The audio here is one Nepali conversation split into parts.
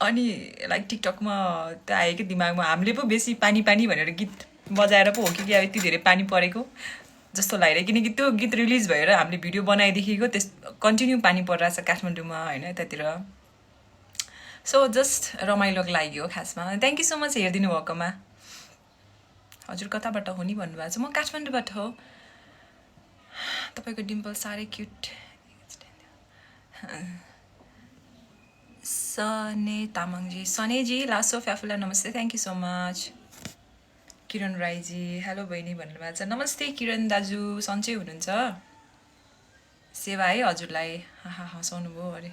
अनि लाइक टिकटकमा त्यो आयो कि दिमागमा हामीले पो बेसी पानी पानी भनेर गीत बजाएर पो हो कि यति धेरै पानी परेको जस्तो लागिरह्यो किनकि त्यो गीत रिलिज भएर हामीले भिडियो बनाइदेखिको त्यस कन्टिन्यू पानी परिरहेछ काठमाडौँमा होइन त्यतिर सो जस्ट रमाइलोको लागि हो खासमा थ्याङ्क यू सो मच हेरिदिनु भएकोमा हजुर कताबाट हो नि भन्नुभएको छ म काठमाडौँबाट हो तपाईँको डिम्पल साह्रै क्युट सने तामाङजी सनेजी लासो फ्याफुला नमस्ते thank you so much Kiran राईजी हेलो बहिनी भन्नुभएको छ नमस्ते किरण दाजु सन्चै हुनुहुन्छ सेवा है हजुरलाई हँसाउनु भयो अरे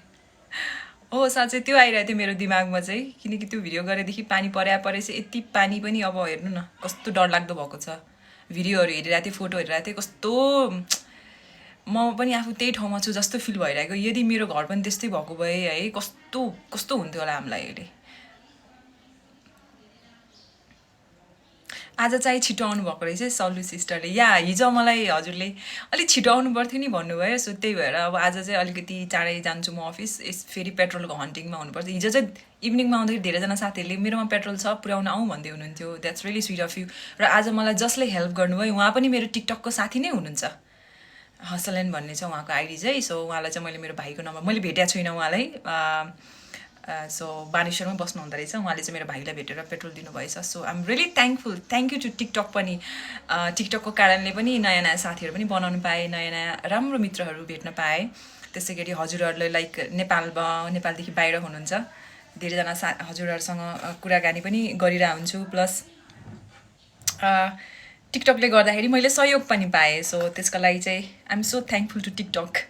हो साँच्चै त्यो आइरहेको थियो मेरो दिमागमा चाहिँ किनकि त्यो भिडियो गरेदेखि पानी परेपछि यति पानी पनि अब हेर्नु न कस्तो डरलाग्दो भएको छ भिडियोहरू हेरिरहेको थिएँ फोटो हेरिरहेको थिएँ कस्तो म पनि आफू त्यही ठाउँमा छु जस्तो फिल भइरहेको यदि मेरो घर पनि त्यस्तै भएको भए है कस्तो कस्तो हुन्थ्यो होला हामीलाई अहिले आज चाहिँ छिटो आउनु भएको रहेछ सल्लु सिस्टरले या हिजो मलाई हजुरले अलिक छिटो आउनु पर्थ्यो नि भन्नुभयो सो त्यही भएर अब आज चाहिँ अलिकति चाँडै जान्छु म अफिस फेरि पेट्रोलको हन्टिङमा हुनुपर्छ हिजो चाहिँ इभिनिङमा आउँदाखेरि धेरैजना साथीहरूले मेरोमा पेट्रोल छ पुर्याउन आउँ भन्दै हुनुहुन्थ्यो that's really sweet of you र आज मलाई जसले हेल्प गर्नुभयो उहाँ पनि मेरो टिकटकको साथी नै हुनुहुन्छ हसलेन भन्ने छ उहाँको आइडी चाहिँ सो उहाँलाई चाहिँ मैले मेरो भाइको नम्बर मैले भेटेको छुइनँ उहाँलाई सो बानेश्वरमै बस्नु हुँदो रहेछ उहाँले चाहिँ मेरो भाइलाई भेटेर पेट्रोल दिनुभएछ so I'm really thankful thank you to TikTok पनि टिकटकको कारणले पनि नयाँ नयाँ साथीहरू पनि बनाउनु पाएँ नयाँ नयाँ राम्रो मित्रहरू भेट्न पाएँ त्यसै गरी हजुरहरूले लाइक नेपालदेखि बाहिर हुनुहुन्छ धेरैजना हजुरहरूसँग कुराकानी पनि गरिरहेको हुन्छु प्लस टिकटकले गर्दाखेरि मैले सहयोग पनि पाएँ सो त्यसको लागि चाहिँ I'm so thankful to TikTok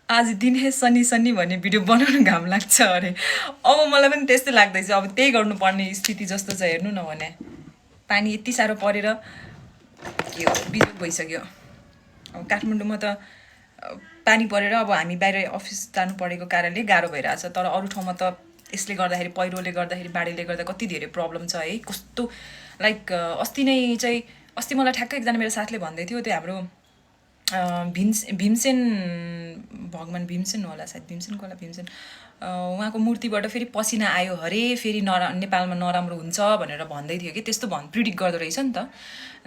आज दिन हे सनी सनी भन्ने भिडियो बनाउनु घाम लाग्छ अरे अब मलाई पनि त्यस्तै लाग्दैछ अब त्यही गर्नुपर्ने स्थिति जस्तो छ हेर्नु न भने पानी यति साह्रो परेर के हो बिजोग भइसक्यो अब काठमाडौँमा त पानी परेर अब हामी बाहिर अफिस जानु परेको कारणले गाह्रो भइरहेछ तर अरू ठाउँमा त यसले गर्दाखेरि पहिरोले गर्दाखेरि बाढीले गर्दा कति धेरै प्रब्लम छ है कस्तो लाइक अस्ति नै चाहिँ अस्ति मलाई ठ्याक्कै एकजना मेरो साथीले भन्दै थियो त्यो हाम्रो भीमसेन भगवान भीमसेन होला सायद भीमसेनको होला भीमसेन उहाँको मूर्तिबाट फेरि पसिना आयो हरे फेरि नेपालमा नराम्रो हुन्छ भनेर भन्दै थियो कि त्यस्तो प्रिडिक्ट गर्दो रहेछ नि त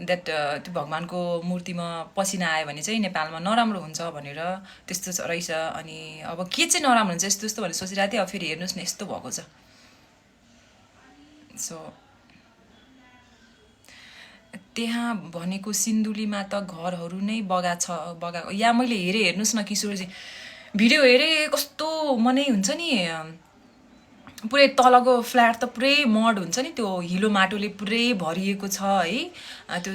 द्याट त्यो भगवानको मूर्तिमा पसिना आयो भने चाहिँ नेपालमा नराम्रो हुन्छ भनेर त्यस्तो रहेछ अनि अब के चाहिँ नराम्रो हुन्छ यस्तो यस्तो भनेर सोचिरहेको थिएँ अब फेरि हेर्नुहोस् न यस्तो भएको छ सो त्यहाँ भनेको सिन्धुलीमा त घरहरू नै बगा या मैले हेरेँ हेर्नुहोस् न किशोरजी भिडियो हेरेँ कस्तो मनै हुन्छ नि पुरै तलको फ्ल्याट त पुरै मड हुन्छ नि त्यो हिलो माटोले पुरै भरिएको छ है त्यो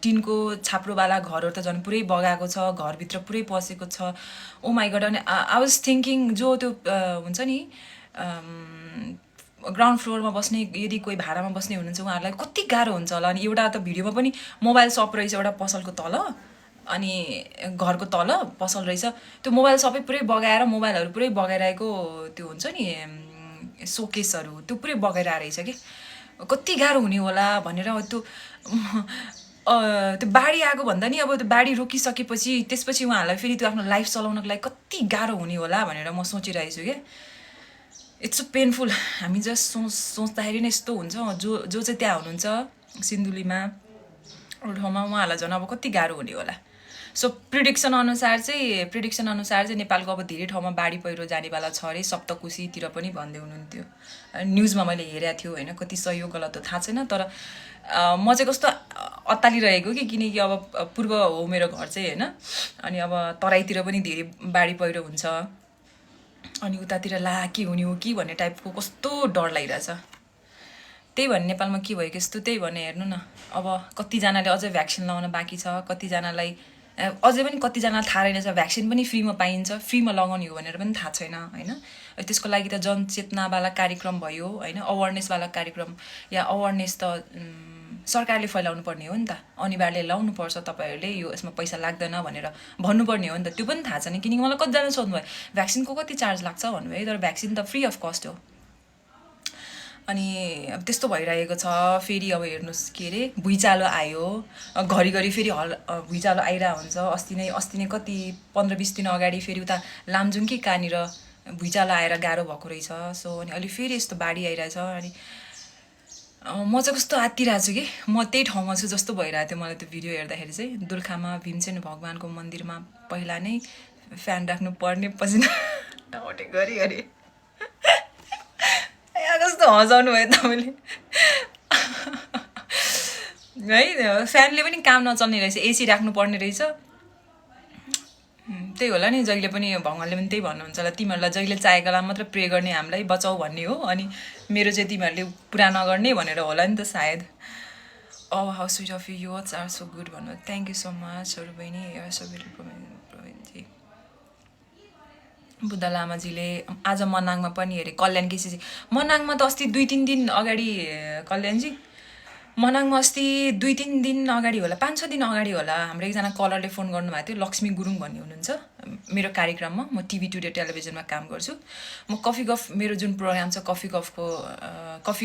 टिनको छाप्रोवाला घरहरू त झन् पुरै बगाएको छ घरभित्र पुरै पसेको छ ओ माई गड अनि आई वाज थिङ्किङ जो त्यो हुन्छ नि ग्राउन्ड फ्लोरमा बस्ने यदि कोही भाडामा बस्ने हुनुहुन्छ उहाँहरूलाई कति गाह्रो हुन्छ होला अनि एउटा त भिडियोमा पनि मोबाइल सप रहेछ एउटा पसलको तल अनि घरको तल पसल रहेछ त्यो मोबाइल सबै पुरै बगाएर मोबाइलहरू पुरै बगाइरहेको त्यो हुन्छ नि सोकेसहरू त्यो पुरै बगाइरहेको रहेछ कि कति गाह्रो हुने होला भनेर त्यो त्यो बाढी आएको भन्दा नि अब त्यो बाढी रोकिसकेपछि त्यसपछि उहाँहरूलाई फेरि त्यो आफ्नो लाइफ चलाउनको लागि कति गाह्रो हुने होला भनेर म सोचिरहेको छु क्या इट्स सो पेनफुल हामी जस्ट सोच्दाखेरि नै यस्तो हुन्छ जो चाहिँ त्यहाँ हुनुहुन्छ सिन्धुलीमा अरू ठाउँमा उहाँहरूलाई झन् अब कति गाह्रो हुने होला सो प्रिडिक्सन अनुसार चाहिँ नेपालको अब धेरै ठाउँमा बाढी पहिरो जानेवाला छ अरे सप्तकोशीतिर पनि भन्दै हुनुहुन्थ्यो न्युजमा मैले हेरेको थियो होइन कति सही हो गलत हो थाहा छैन तर म चाहिँ कस्तो अत्तालिरहेको कि किनकि अब पूर्व हो मेरो घर चाहिँ होइन अनि अब तराईतिर पनि धेरै बाढी पहिरो हुन्छ अनि उतातिर ला के हुने हो कि भन्ने टाइपको कस्तो डर लागिरहेछ त्यही भने नेपालमा के भएको यस्तो त्यही भने हेर्नु न अब कतिजनाले अझै भ्याक्सिन लगाउन बाँकी छ कतिजनालाई अझै पनि कतिजनालाई थाहा रहेनछ भ्याक्सिन पनि फ्रीमा पाइन्छ फ्रीमा लगाउने हो भनेर पनि थाहा छैन होइन त्यसको लागि त जनचेतनावाला कार्यक्रम भयो होइन अवेरनेसवाला कार्यक्रम या अवेरनेस त सरकारले फैलाउनु पर्ने हो नि त अनिवार्य लाउनुपर्छ तपाईँहरूले यो यसमा पैसा लाग्दैन भनेर भन्नुपर्ने हो नि त त्यो पनि थाहा छैन किनकि मलाई कतिजना सोध्नुभयो भ्याक्सिनको कति चार्ज लाग्छ भन्नुभयो तर भ्याक्सिन त फ्री अफ कस्ट हो अनि अब त्यस्तो भइरहेको छ। फेरि अब हेर्नुहोस् के अरे भुइँचालो आयो, घरिघरि फेरि भुइँचालो आइरहेको हुन्छ। अस्ति नै कति 15-20 दिन अगाडि फेरि उता लामजुङकै कहाँनिर भुइँचालो आएर गाह्रो भएको रहेछ। सो अनि अहिले फेरि यस्तो बाढी आइरहेछ। अनि म चाहिँ कस्तो आत्तिरहेको छु कि म त्यही ठाउँमा छु जस्तो भइरहेको थियो मलाई त्यो भिडियो हेर्दाखेरि चाहिँ। दोलखामा भीमसेन भगवानको मन्दिरमा पहिला नै फ्यान राख्नु पर्ने, पसिना नउठे घरिघरि। यहाँ कस्तो हँसाउनु भयो तपाईँले है। फ्यानले पनि काम नचल्ने रहेछ, एसी राख्नु पर्ने रहेछ। त्यही होला नि, जहिले पनि भगवान्ले पनि त्यही भन्नुहुन्छ होला, तिमीहरूलाई जहिले चाहेको बेला मात्र प्रे गर्ने, हामीलाई बचाऊ भन्ने हो। अनि मेरो चाहिँ तिमीहरूले पुरा नगर्ने भनेर होला नि त सायद। How sweet of you words are so good भन्नु। Thank you so much sir बहिनी, सो प्रवीणजी। बुद्ध लामाजीले आज मनाङमा पनि हेरेँ, कल्याण केसी मनाङमा त अस्ति 2-3 दिन अगाडि, कल्याणजी मनाङमा अस्ति 2-3 दिन अगाडि होला, 5-6 दिन अगाडि होला, हाम्रो एकजना कलरले फोन गर्नुभएको थियो, लक्ष्मी गुरुङ भन्ने हुनुहुन्छ मेरो कार्यक्रममा। म टिभी टुडे टेलिभिजनमा काम गर्छु। म कफी गफ, मेरो जुन प्रोग्राम छ कफी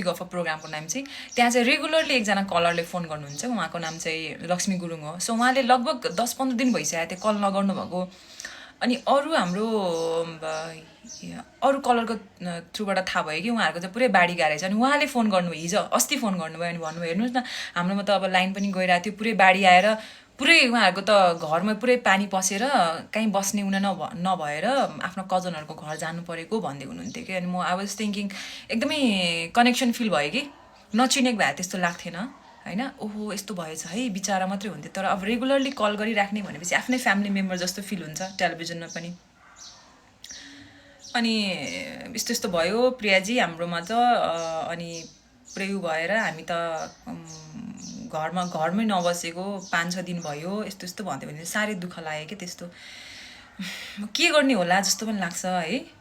गफ प्रोग्रामको नाम चाहिँ, त्यहाँ चाहिँ रेगुलरली एकजना कलरले फोन गर्नुहुन्छ, उहाँको नाम चाहिँ लक्ष्मी गुरुङ हो। सो उहाँले लगभग 10-15 दिन भइसकेको थियो कल नगर्नु भएको। अनि अरू हाम्रो अरू कलरको थ्रुबाट थाहा भयो कि उहाँहरूको चाहिँ पुरै बाढी गएको रहेछ। अनि उहाँले फोन गर्नुभयो, हिजो अस्ति फोन गर्नुभयो। अनि भन्नुभयो हेर्नुहोस् न, हाम्रोमा त अब लाइन पनि गइरहेको थियो, पुरै बाढी आएर पुरै उहाँहरूको त घरमा पुरै पानी पसेर कहीँ बस्ने उनी नभएर आफ्नो कजनहरूको घर जानु परेको भन्दै हुनुहुन्थ्यो कि। अनि म आई वाज थिङ्किङ एकदमै कनेक्सन फिल भयो कि, नचिनेको भए त्यस्तो लाग्थेन होइन। ओहो यस्तो भएछ है, बिचारा मात्रै हुन्थ्यो। तर अब रेगुलरली कल गरिराख्ने भनेपछि आफ्नै फ्यामिली मेम्बर जस्तो फिल हुन्छ टेलिभिजनमा पनि। अनि यस्तो यस्तो भयो प्रियाजी हाम्रोमा त। अनि पुरै भएर हामी त घरमै नबसेको 5-6 दिन भयो, यस्तो यस्तो भन्थ्यो भने साह्रै दुःख लाग्यो कि। त्यस्तो के गर्ने होला जस्तो पनि लाग्छ है।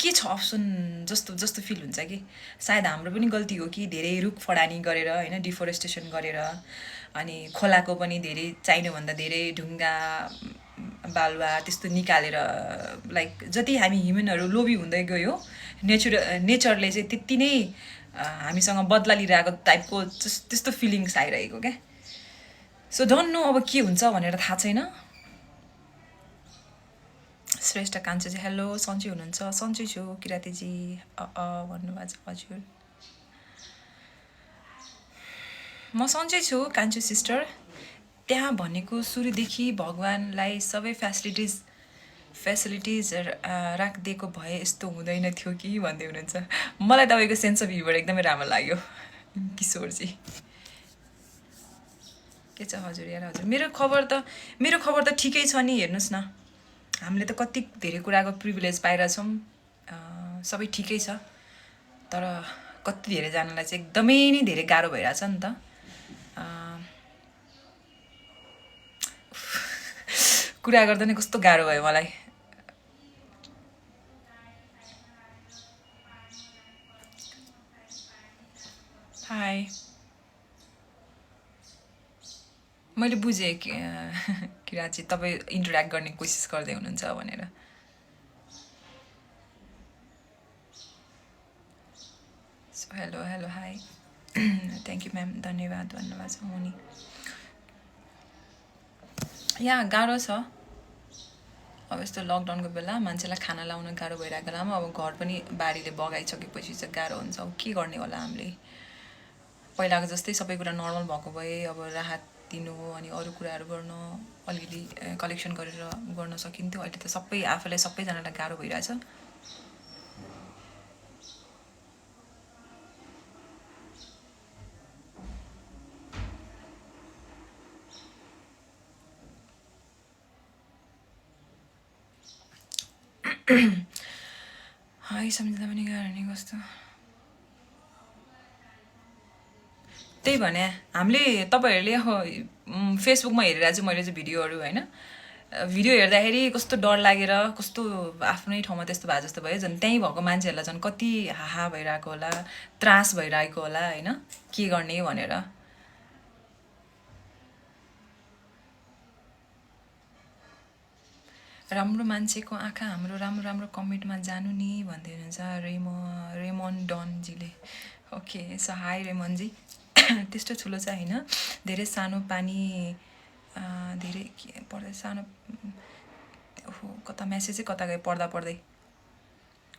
के छ अप्सन जस्तो फिल हुन्छ कि सायद हाम्रो पनि गल्ती हो कि धेरै रुख फडानी गरेर होइन, डिफोरेस्टेसन गरेर, अनि खोलाको पनि धेरै चाहिनुभन्दा धेरै ढुङ्गा बालुवा त्यस्तो निकालेर, लाइक जति हामी ह्युमनहरू लोभी हुँदै गयो, नेचरले चाहिँ त्यति नै हामीसँग बदला लिइरहेको टाइपको त्यस्तो फिलिङ्स आइरहेको क्या। सो डोन्ट नो अब के हुन्छ भनेर थाहा छैन। श्रेष्ठ कान्छो चाहिँ हेलो, सन्चै हुनुहुन्छ? सन्चै छु किरातीजी भन्नुभएको छ। हजुर म सन्चै छु कान्छो सिस्टर। त्यहाँ भनेको सुरुदेखि भगवान्लाई सबै फेसिलिटिज राखिदिएको भए यस्तो हुँदैन थियो कि भन्दै हुनुहुन्छ। मलाई तपाईँको सेन्स अफ ह्युमर एकदमै राम्रो लाग्यो किशोरजी। के छ हजुर यार? हजुर मेरो खबर त ठिकै छ नि। हेर्नुहोस् न, हामीले त कति धेरै कुराको प्रिभिलेज पाइरहेछौँ, सबै ठिकै छ। तर कति धेरैजनालाई चाहिँ एकदमै नै धेरै गाह्रो भइरहेछ नि त। कुरा गर्दा नै कस्तो गाह्रो भयो मलाई। हाई, मैले बुझेँ किराची तपाईँ इन्टरेक्ट गर्ने कोसिस गर्दै हुनुहुन्छ भनेर। So hello hello hi, thank you ma'am, धन्यवाद भन्नुभएको छ। मुनि यहाँ गाह्रो छ अब, यस्तो लकडाउनको बेला मान्छेलाई खाना लाउन गाह्रो भइरहेको बेलामा अब घर पनि बाढीले बगाइसकेपछि चाहिँ गाह्रो हुन्छ। अब के गर्ने होला हामीले? पहिलाको जस्तै सबै कुरा नर्मल भएको भए अब राहत दिनु अनि अरू कुराहरू गर्न अलिअलि कलेक्सन गरेर गर्न सकिन्थ्यो। अहिले त सबै आफूलाई सबैजनालाई गाह्रो भइरहेछ। है सम्झिँदा पनि गाह्रो नि कस्तो। त्यही भने हामीले तपाईँहरूले फेसबुकमा हेरेर चाहिँ मैले चाहिँ भिडियोहरू होइन, भिडियो हेर्दाखेरि कस्तो डर लागेर कस्तो आफ्नै ठाउँमा त्यस्तो भए जस्तो भयो। झन् त्यहीँ भएको मान्छेहरूलाई झन् कति हाहा भइरहेको होला, त्रास भइरहेको होला होइन, के गर्ने भनेर। राम्रो मान्छेको आँखा हाम्रो राम्रो राम्रो कमेन्टमा जानु नि भन्दै हुनुहुन्छ रेमन डनजीले। ओके सो हाई रेमनजी। त्यस्तो ठुलो चाहिँ होइन, धेरै सानो पानी धेरै के पढ्दै सानो ओहो कता मेसेजै कता गयो पढ्दा पढ्दै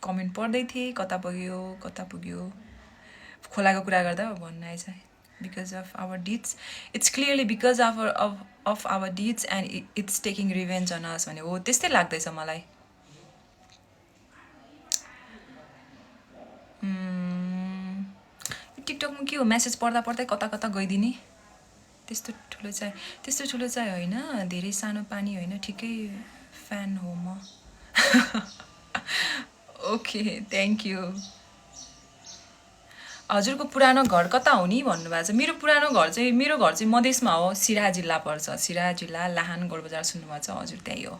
कमेन्ट पढ्दै थिएँ कता पुग्यो खोलाको कुरा गर्दा भन्न आएछ because of our deeds it's clearly because of our deeds and it's taking revenge on us भने हो त्यस्तै लाग्दैछ मलाई। टिकटकमा के हो मेसेज पढ्दा पढ्दै कता कता गइदिने त्यस्तो ठुलो चाहिँ होइन, धेरै सानो पानी होइन, ठिकै फ्यान हो म। Okay thank you. हजुरको पुरानो घर कता हो नि भन्नुभएको छ। मेरो पुरानो घर चाहिँ मेरो घर चाहिँ मधेसमा हो, सिराहा जिल्ला पर्छ। सिराहा जिल्ला लाहान गोलबजार सुन्नुभएको छ हजुर, त्यही हो।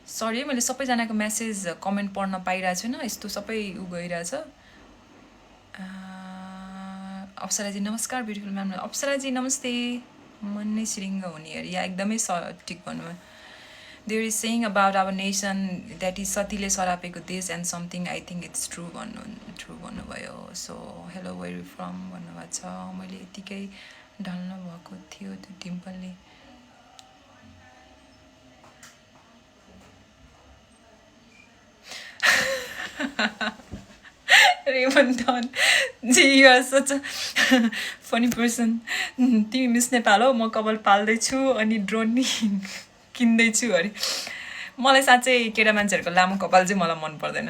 सरी मैले सबैजनाको मेसेज कमेन्ट पढ्न पाइरहेको छुइनँ, यस्तो सबै उ गइरहेछ। अप्सराजी नमस्कार ब्युटिफुल म्याम। अप्सराजी नमस्ते। मन नै सिरिङ्ग हुने अरे या एकदमै ठिक भन्नुभयो। There is saying about our nation that is सतीले सरापेको देश and something I think it's true भन्नुभयो। So hello where you from भन्नुभएको छ। मैले यतिकै ढल्नु भएको थियो त्यो डिम्पलले। Raymond Don, you are such a funny person. तिमी मिस नेपाल हो, म कपाल पाल्दैछु अनि ड्रोन नि किन्दैछु अरे। मलाई साँच्चै केटा मान्छेहरूको लामो कपाल चाहिँ मलाई मन पर्दैन।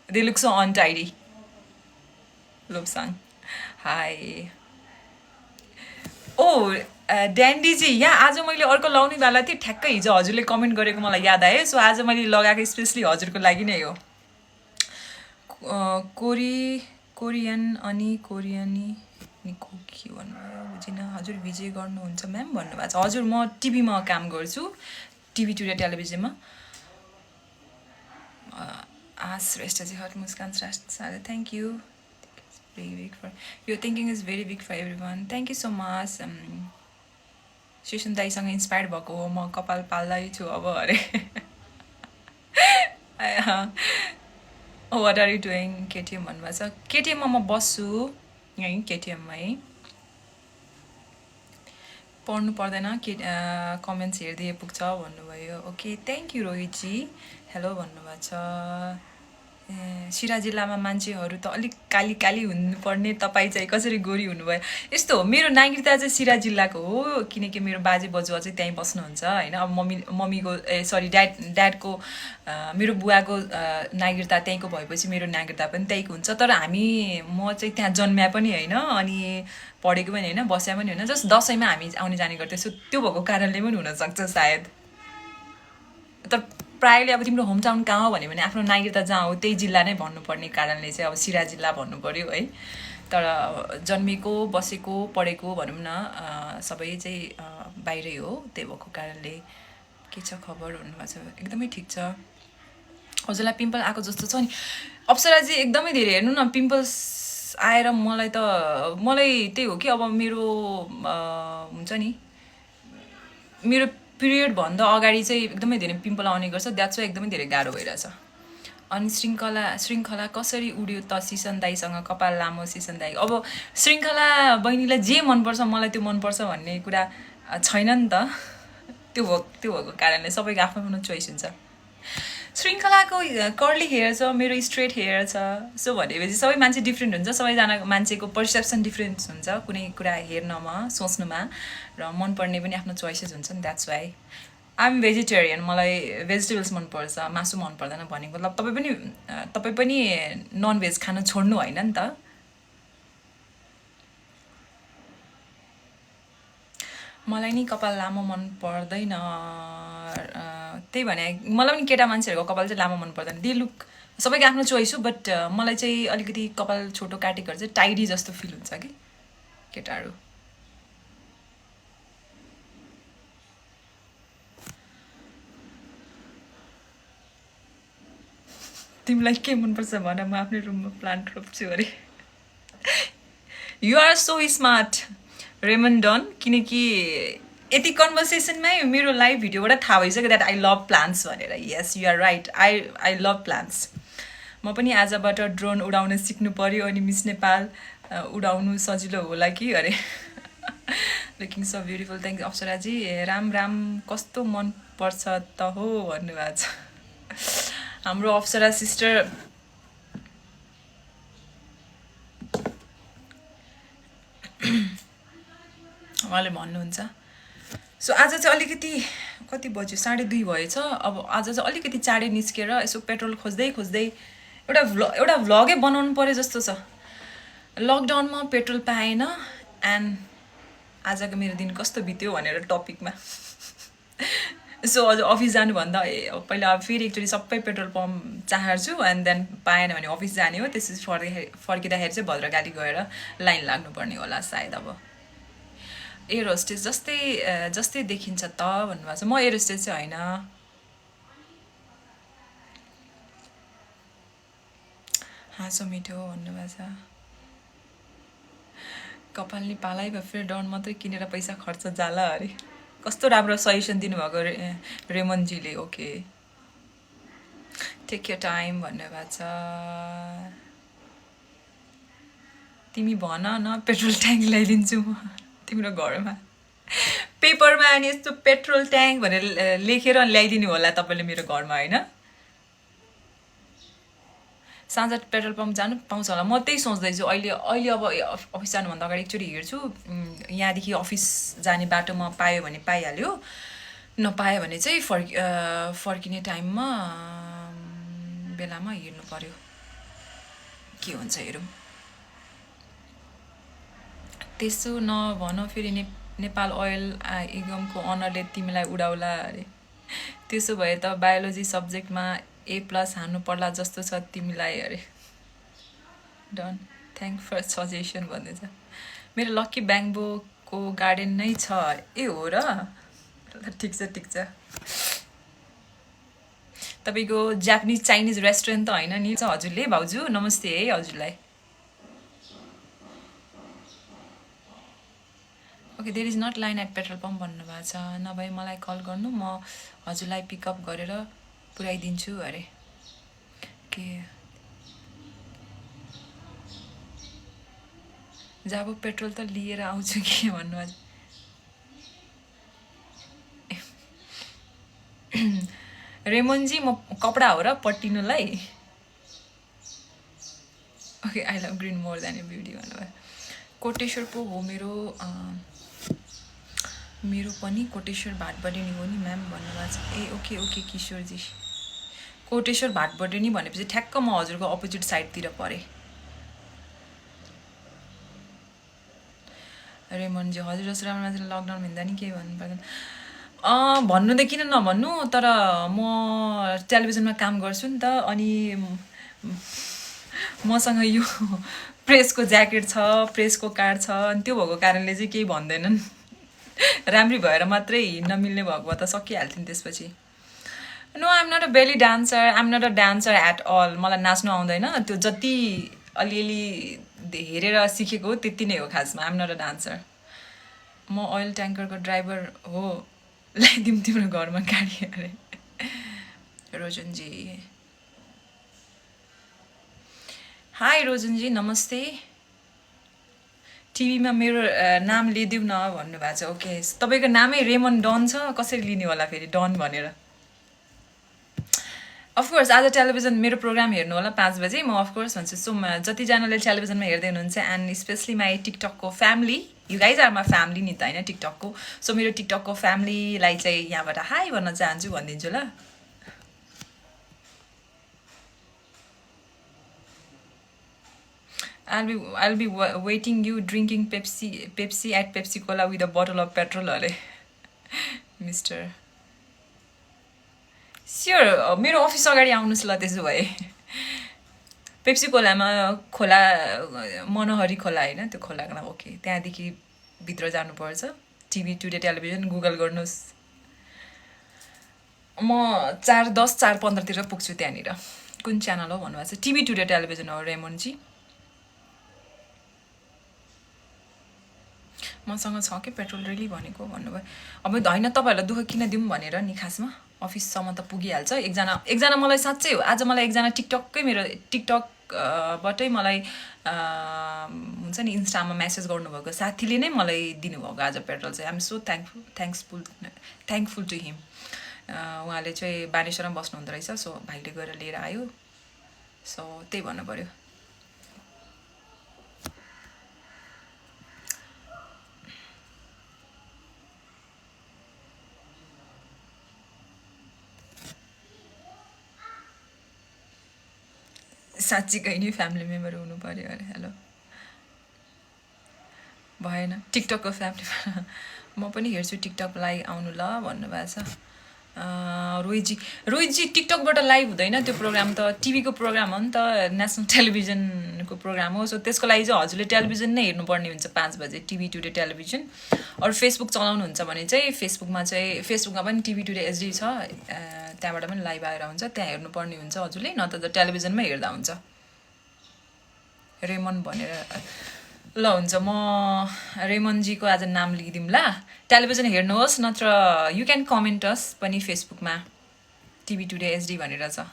They look so untidy. Lopsang hi. ओ ड्यान्डीजी यहाँ आज मैले अर्को लाउनेवाला थिएँ, ठ्याक्कै हिजो हजुरले कमेन्ट गरेको मलाई याद आयो। सो आज मैले लगाएको स्पेसली हजुरको लागि नै हो। कोरियन अनि कोरियनी निको के भन्नुभयो बुझिनँ। हजुर विजय गर्नुहुन्छ म्याम भन्नुभएको छ। हजुर म टिभीमा काम गर्छु, टिभी टुडे टेलिभिजनमा। श्रेष्ठजी हट Muskan Shrestha thank you. Very big for यो thinking is very big for everyone. Thank you so much. सेसन दाईसँग इन्सपायर्ड भएको हो म, कपाल पाल्दैछु अब अरे। What are you doing KTM भन्नुभएको छ। केटिएममा म बस्छु यहीँ केटिएममै। पढ्नु पर्दैन के कमेन्ट्स हेरिदिए पुग्छ भन्नुभयो। ओके थ्याङ्क यू रोहितजी। हेलो भन्नुभएको छ। सिराहा जिल्लामा मान्छेहरू त अलिक काली काली हुनुपर्ने, तपाईँ चाहिँ कसरी गोरी हुनुभयो। यस्तो हो, मेरो नागरिकता चाहिँ सिराहा जिल्लाको हो, किनकि मेरो बाजे बजुवा चाहिँ त्यहीँ बस्नुहुन्छ होइन। अब मम्मीको ड्याडको मेरो बुवाको नागरिकता त्यहीँको भएपछि मेरो नागरिकता पनि त्यहीँको हुन्छ। तर म चाहिँ त्यहाँ जन्म्या पनि होइन अनि पढेको पनि होइन, बस्या पनि होइन। जस्ट दसैँमा हामी आउने जाने गर्थ्यौँ। त्यो भएको कारणले पनि हुनसक्छ सायद। तर प्रायःले अब तिम्रो होम टाउन कहाँ हो भन्यो भने आफ्नो नागरिकता जहाँ हो त्यही जिल्ला नै भन्नुपर्ने कारणले चाहिँ अब सिराहा जिल्ला भन्नु पऱ्यो है। तर जन्मेको बसेको पढेको भनौँ न सबै चाहिँ बाहिरै हो, त्यही भएको कारणले। के छ खबर भन्नुभएको छ। एकदमै ठिक छ। हजुरलाई पिम्पल आएको जस्तो छ नि अप्सराजी, एकदमै धेरै। हेर्नु न पिम्पल्स आएर मलाई त्यही हो कि अब मेरो हुन्छ नि, मेरो पिरियडभन्दा अगाडि चाहिँ एकदमै धेरै पिम्पल आउने गर्छ। द्याट्स वाइ एकदमै धेरै गाह्रो भइरहेछ। अनि श्रृङ्खला कसरी उड्यो त सिसन दाईसँग कपाल लामो सिसन दाई। अब श्रृङ्खला बहिनीलाई जे मनपर्छ मलाई त्यो मनपर्छ भन्ने कुरा छैन नि त। त्यो भएको कारणले सबैको आफ्नो आफ्नो चोइस हुन्छ। श्रृङ्खलाको कर्ली हेयर छ, मेरो स्ट्रेट हेयर छ। सो भनेपछि सबै मान्छे डिफ्रेन्ट हुन्छ, सबैजना मान्छेको पर्सेप्सन डिफ्रेन्ट हुन्छ कुनै कुरा हेर्नमा सोच्नुमा, र मनपर्ने पनि आफ्नो चोइसेस हुन्छ नि। That's why I am vegetarian. मलाई भेजिटेबल्स मनपर्छ, मासु मन पर्दैन भनेको मतलब तपाईँ पनि नन भेज खान छोड्नु होइन नि त। मलाई नि कपाल लामो मन पर्दैन, त्यही भने मलाई पनि केटा मान्छेहरूको कपाल चाहिँ लामो मन पर्दैन। दे लुक सबैको आफ्नो चोइस हो, बट मलाई चाहिँ अलिकति कपाल छोटो काटेकोहरू चाहिँ टाइडी जस्तो फिल हुन्छ कि केटाहरू। तिमीलाई के मनपर्छ भन, म आफ्नै रुममा प्लान्ट रोप्छु अरे। यु आर सो स्मार्ट रेमन डन, किनकि यति कन्भर्सेसनमै मेरो लाइभ भिडियोबाट थाहा भइसक्यो द्याट आई लभ प्लान्ट्स भनेर. Yes you are right, I love plants. म पनि आजबाट ड्रोन उडाउन सिक्नु पर्यो अनि मिस नेपाल उडाउनु सजिलो होला कि अरे. Looking so beautiful. Thank you अप्सराजी. राम राम, कस्तो मन पर्छ त हो भन्नुभएको छ हाम्रो अप्सरा सिस्टर. उहाँले भन्नुहुन्छ. सो आज चाहिँ अलिकति कति बज्यो, 2:30 भएछ. अब आज चाहिँ अलिकति चाँडै निस्केर यसो पेट्रोल खोज्दै खोज्दै एउटा भ्लगै बनाउनु पऱ्यो जस्तो छ. लकडाउनमा पेट्रोल पाएन एन्ड आजको मेरो दिन कस्तो बित्यो भनेर टपिकमा. सो अझ अफिस जानुभन्दा पहिला अब फेरि एकचोटि सबै पेट्रोल पम्प चाहन्छु एन्ड देन पाएन भने अफिस जाने हो. त्यसपछि फर्किँदाखेरि चाहिँ भद्रकाली गएर लाइन लाग्नुपर्ने होला सायद. अब एयर होस्टेस जस्तै देखिन्छ त भन्नुभएको छ. म एयर होस्टेस चाहिँ होइन. हाँसो मिठो भन्नुभएको छ. कपालले पालै भए फेरि डन मात्रै किनेर पैसा खर्च जाला अरे. कस्तो राम्रो सजेसन दिनुभएको रेमनजीले. ओके टेक यर टाइम भन्नुभएको छ. तिमी भन न पेट्रोल ट्याङ्क ल्याइदिन्छु म तिम्रो घरमा. पेपरमा अनि यस्तो पेट्रोल ट्याङ्क भनेर लेखेर ल्याइदिनु होला तपाईँले मेरो घरमा होइन. साँझ पेट्रोल पम्प जानु पाउँछ होला. म त्यही सोच्दैछु अहिले. अब अफिस जानुभन्दा अगाडि एकचोटि हेर्छु. यहाँदेखि अफिस जाने बाटोमा पायो भने पाइहाल्यो, नपायो भने चाहिँ फर्किने टाइममा बेलामा हेर्नु पर्यो के हुन्छ हेरौँ. त्यसो नभन फेरि नेपाल ओइल इगमको अनरले तिमीलाई उडाउला अरे. त्यसो भए त बायोलोजी सब्जेक्टमा A+ हान्नु पर्ला जस्तो छ तिमीलाई अरे. डन थ्याङ्क फर सजेसन भन्दैछ. मेरो लक्की ब्याङ्बोको गार्डन नै छ. ए हो र, ठिक छ. तपाईँको जापानिज चाइनिज रेस्टुरेन्ट त होइन नि हजुरले? भाउजू नमस्ते है हजुरलाई. Okay there is not line at petrol pump भन्नुभएको छ. नभए मलाई कल गर्नु, म हजुरलाई पिकअप गरेर पुऱ्याइदिन्छु अरे. के जब पेट्रोल त लिएर आउँछु कि भन्नुभएको छ. रेमनजी म कपडा हो र पट्टिनुलाई. Okay I love green more than a beauty भन्नुभयो. कोटेश्वर पो हो मेरो पनि कोटेश्वर भाटबडेनी हो नि म्याम भन्नुभएको छ. ए ओके किशोरजी. कोटेश्वर भाटबडेनी भनेपछि ठ्याक्क म हजुरको अपोजिट साइडतिर परेँ. रेमनजी हजुर जस्तो राम्रो मान्छेले लकडाउन भिन्दा नि केही भन्नु पर्दैन. भन्नु त किन नभन्नु, तर म टेलिभिजनमा काम गर्छु नि त. अनि मसँग यो प्रेसको ज्याकेट छ, प्रेसको कार्ड छ, अनि त्यो भएको कारणले चाहिँ केही भन्दैनन्. राम्री भएर मात्रै हिँड्न मिल्ने भएको भए त सकिहाल्थ्यो नि त्यसपछि. No I'm not a belly dancer, I'm not a dancer at all. मलाई नाच्नु आउँदैन. त्यो जति अलिअलि हेरेर सिकेको हो त्यति नै हो खासमा. I'm not a dancer. म ओइल ट्याङ्करको ड्राइभर हो, ल्याइदिउँ तिम्रो घरमा गाडी अरे. रोजनजी हाई. रोजनजी नमस्ते. टिभीमा मेरो नाम लिदिउँ न भन्नुभएको छ. ओके तपाईँको नामै रेमन डन छ, कसरी लिने होला फेरि डन भनेर. अफकोर्स आज टेलिभिजन मेरो प्रोग्राम हेर्नु होला 5 बजे. म अफकोर्स भन्छु. सो जतिजनाले टेलिभिजनमा हेर्दै हुनुहुन्छ एन्ड स्पेसली माई टिकटकको family, you guys are my family नि त होइन टिकटकको. सो मेरो टिकटकको फ्यामिलीलाई चाहिँ यहाँबाट हाई भन्न चाहन्छु, भनिदिन्छु ल. I'll be waiting you drinking Pepsi at Pepsi Cola with a bottle of petrol अरे. मिस्टर स्योर मेरो अफिस अगाडि आउनुहोस् ल. त्यसो भए पेप्सी खोलामा खोला मनोहरी खोला होइन त्यो खोलाको नाम. ओके त्यहाँदेखि भित्र जानुपर्छ. टिभी टुडे टेलिभिजन गुगल गर्नुहोस्. म 4:10 4:15 पुग्छु त्यहाँनिर. कुन च्यानल हो भन्नुभएको छ? टिभी टुडे टेलिभिजन हो रेमनजी. मसँग छ कि पेट्रोल रेली भनेको भन्नुभयो। अब होइन तपाईँहरूलाई दुःख किन दिउँ भनेर नि खासमा अफिससम्म त पुगिहाल्छ। एकजना मलाई साँच्चै हो, आज मलाई एकजना टिकटककै मेरो टिकटकबाटै मलाई हुन्छ नि इन्स्टामा मेसेज गर्नुभएको साथीले नै मलाई दिनुभएको आज पेट्रोल चाहिँ। आइएम सो थ्याङ्कफुल टु हिम। उहाँले चाहिँ बानेश्वरमा बस्नु हुँदो रहेछ, सो भाइले गएर लिएर आयो। सो त्यही भन्नु पऱ्यो। साँच्चीकै नि फ्यामिली मेम्बर हुनु पऱ्यो अरे। हेलो भएन टिकटकको फ्यामिली म पनि हेर्छु टिकटकलाई आउनु ल भन्नुभएको छ। रोहितजी टिकटकबाट लाइभ हुँदैन त्यो प्रोग्राम त टिभीको प्रोग्राम हो नि त, नेसनल टेलिभिजनको प्रोग्राम हो। सो त्यसको लागि चाहिँ हजुरले टेलिभिजन नै हेर्नुपर्ने हुन्छ 5 बजे टिभी टुडे टेलिभिजन। अरू फेसबुक चलाउनुहुन्छ भने चाहिँ फेसबुकमा पनि टिभी टुडे एचडी छ, त्यहाँबाट पनि लाइभ आएर हुन्छ, त्यहाँ हेर्नुपर्ने हुन्छ हजुरले, न त टेलिभिजनमै हेर्दा हुन्छ। रेमन भनेर ल हुन्छ, म रेमनजीको आज नाम लिइदिउँ ल। टेलिभिजन हेर्नुहोस्, नत्र यु क्यान कमेन्ट अस पनि फेसबुकमा टिभी टुडे एचडी भनेर छ।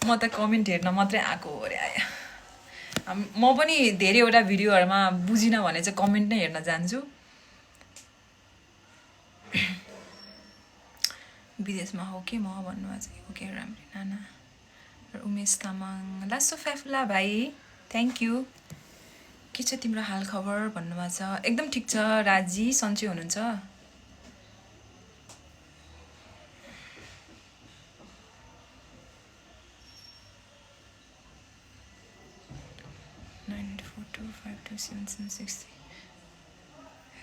म त कमेन्ट हेर्न मात्रै आएको हो अरे आयो। म पनि धेरैवटा भिडियोहरूमा बुझिनँ भने चाहिँ कमेन्ट नै हेर्न जान्छु। विदेशमा हो कि म भन्नुभएको चाहिँ ओके राम्रै नाना। उमेश तामाङ लासो फ्याफुला भाइ थ्याङ्क यू। के छ तिम्रो हाल खबर भन्नुभएको छ। एकदम ठिक छ राजी, सन्चै हुनुहुन्छ?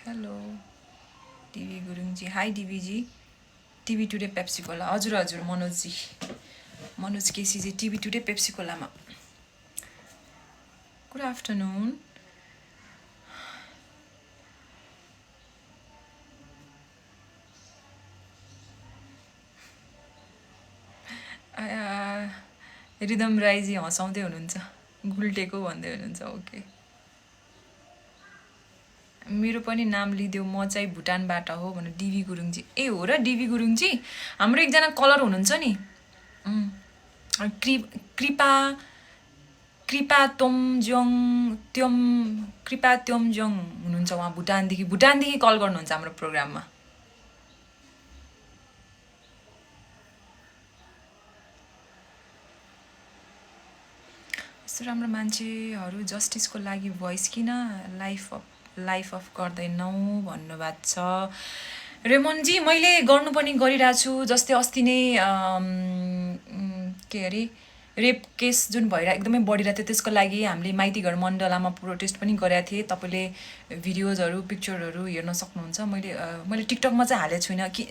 Hello DV Gurungji, hi DVji. TV today Pepsi cola, हजुर हजुर Manojji, Manoj KCji TV today Pepsi कोलामा। Good afternoon. रिदम राईजी हँसाउँदै हुनुहुन्छ, गुल्टेको भन्दै हुनुहुन्छ। ओके मेरो पनि नाम लिदेऊ, म चाहिँ भुटानबाट हो भनेर डिभी गुरुङजी। ए हो र डिभी गुरुङजी, हाम्रो एकजना कलर हुनुहुन्छ नि कृपा तोमजोङ हुनुहुन्छ, उहाँ भुटानदेखि कल गर्नुहुन्छ हाम्रो प्रोग्राममा। यस्तो राम्रो मान्छेहरू जस्टिसको लागि भोइस किन लाइफ अफ गर्दैनौ भन्नुभएको छ। रेमनजी मैले गर्नुपर्ने गरिरहेको छु। जस्तै अस्ति नै के अरे रेप केस जुन भएर एकदमै बढिरहेको थियो, त्यसको लागि हामीले माइतीघर मण्डलामा प्रोटेस्ट पनि गरेका थिएँ। तपाईँले भिडियोजहरू पिक्चरहरू हेर्न सक्नुहुन्छ। मैले टिकटकमा चाहिँ हालेको छुइनँ कि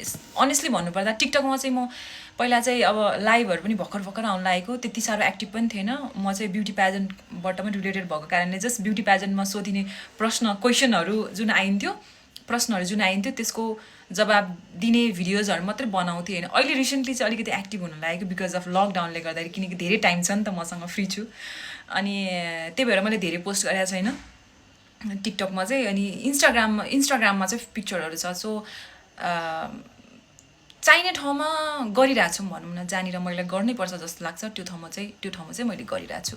अनेस्टली भन्नुपर्दा। टिकटकमा चाहिँ म पहिला चाहिँ अब लाइभहरू पनि भर्खर आउनु लागेको, त्यति साह्रो एक्टिभ पनि थिएन। म चाहिँ ब्युटी प्याजेन्टबाट पनि रिलेटेड भएको कारणले जस्ट ब्युटी प्याजेन्टमा सोधिने क्वेसनहरू जुन आइन्थ्यो त्यसको जवाब दिने भिडियोजहरू मात्रै बनाउँथेँ होइन। अहिले रिसेन्टली चाहिँ अलिकति एक्टिभ हुन लागेको बिकज अफ लकडाउनले गर्दाखेरि, किनकि धेरै टाइम छ नि त मसँग, फ्री छु। अनि त्यही भएर मैले धेरै पोस्ट गरेको छैन टिकटकमा चाहिँ। अनि इन्स्टाग्राममा चाहिँ पिक्चरहरू छ। सो चाहिने ठाउँमा गरिरहेको छु भनौँ न, जहाँनिर मैले गर्नै पर्छ जस्तो लाग्छ त्यो ठाउँमा चाहिँ मैले गरिरहेको छु।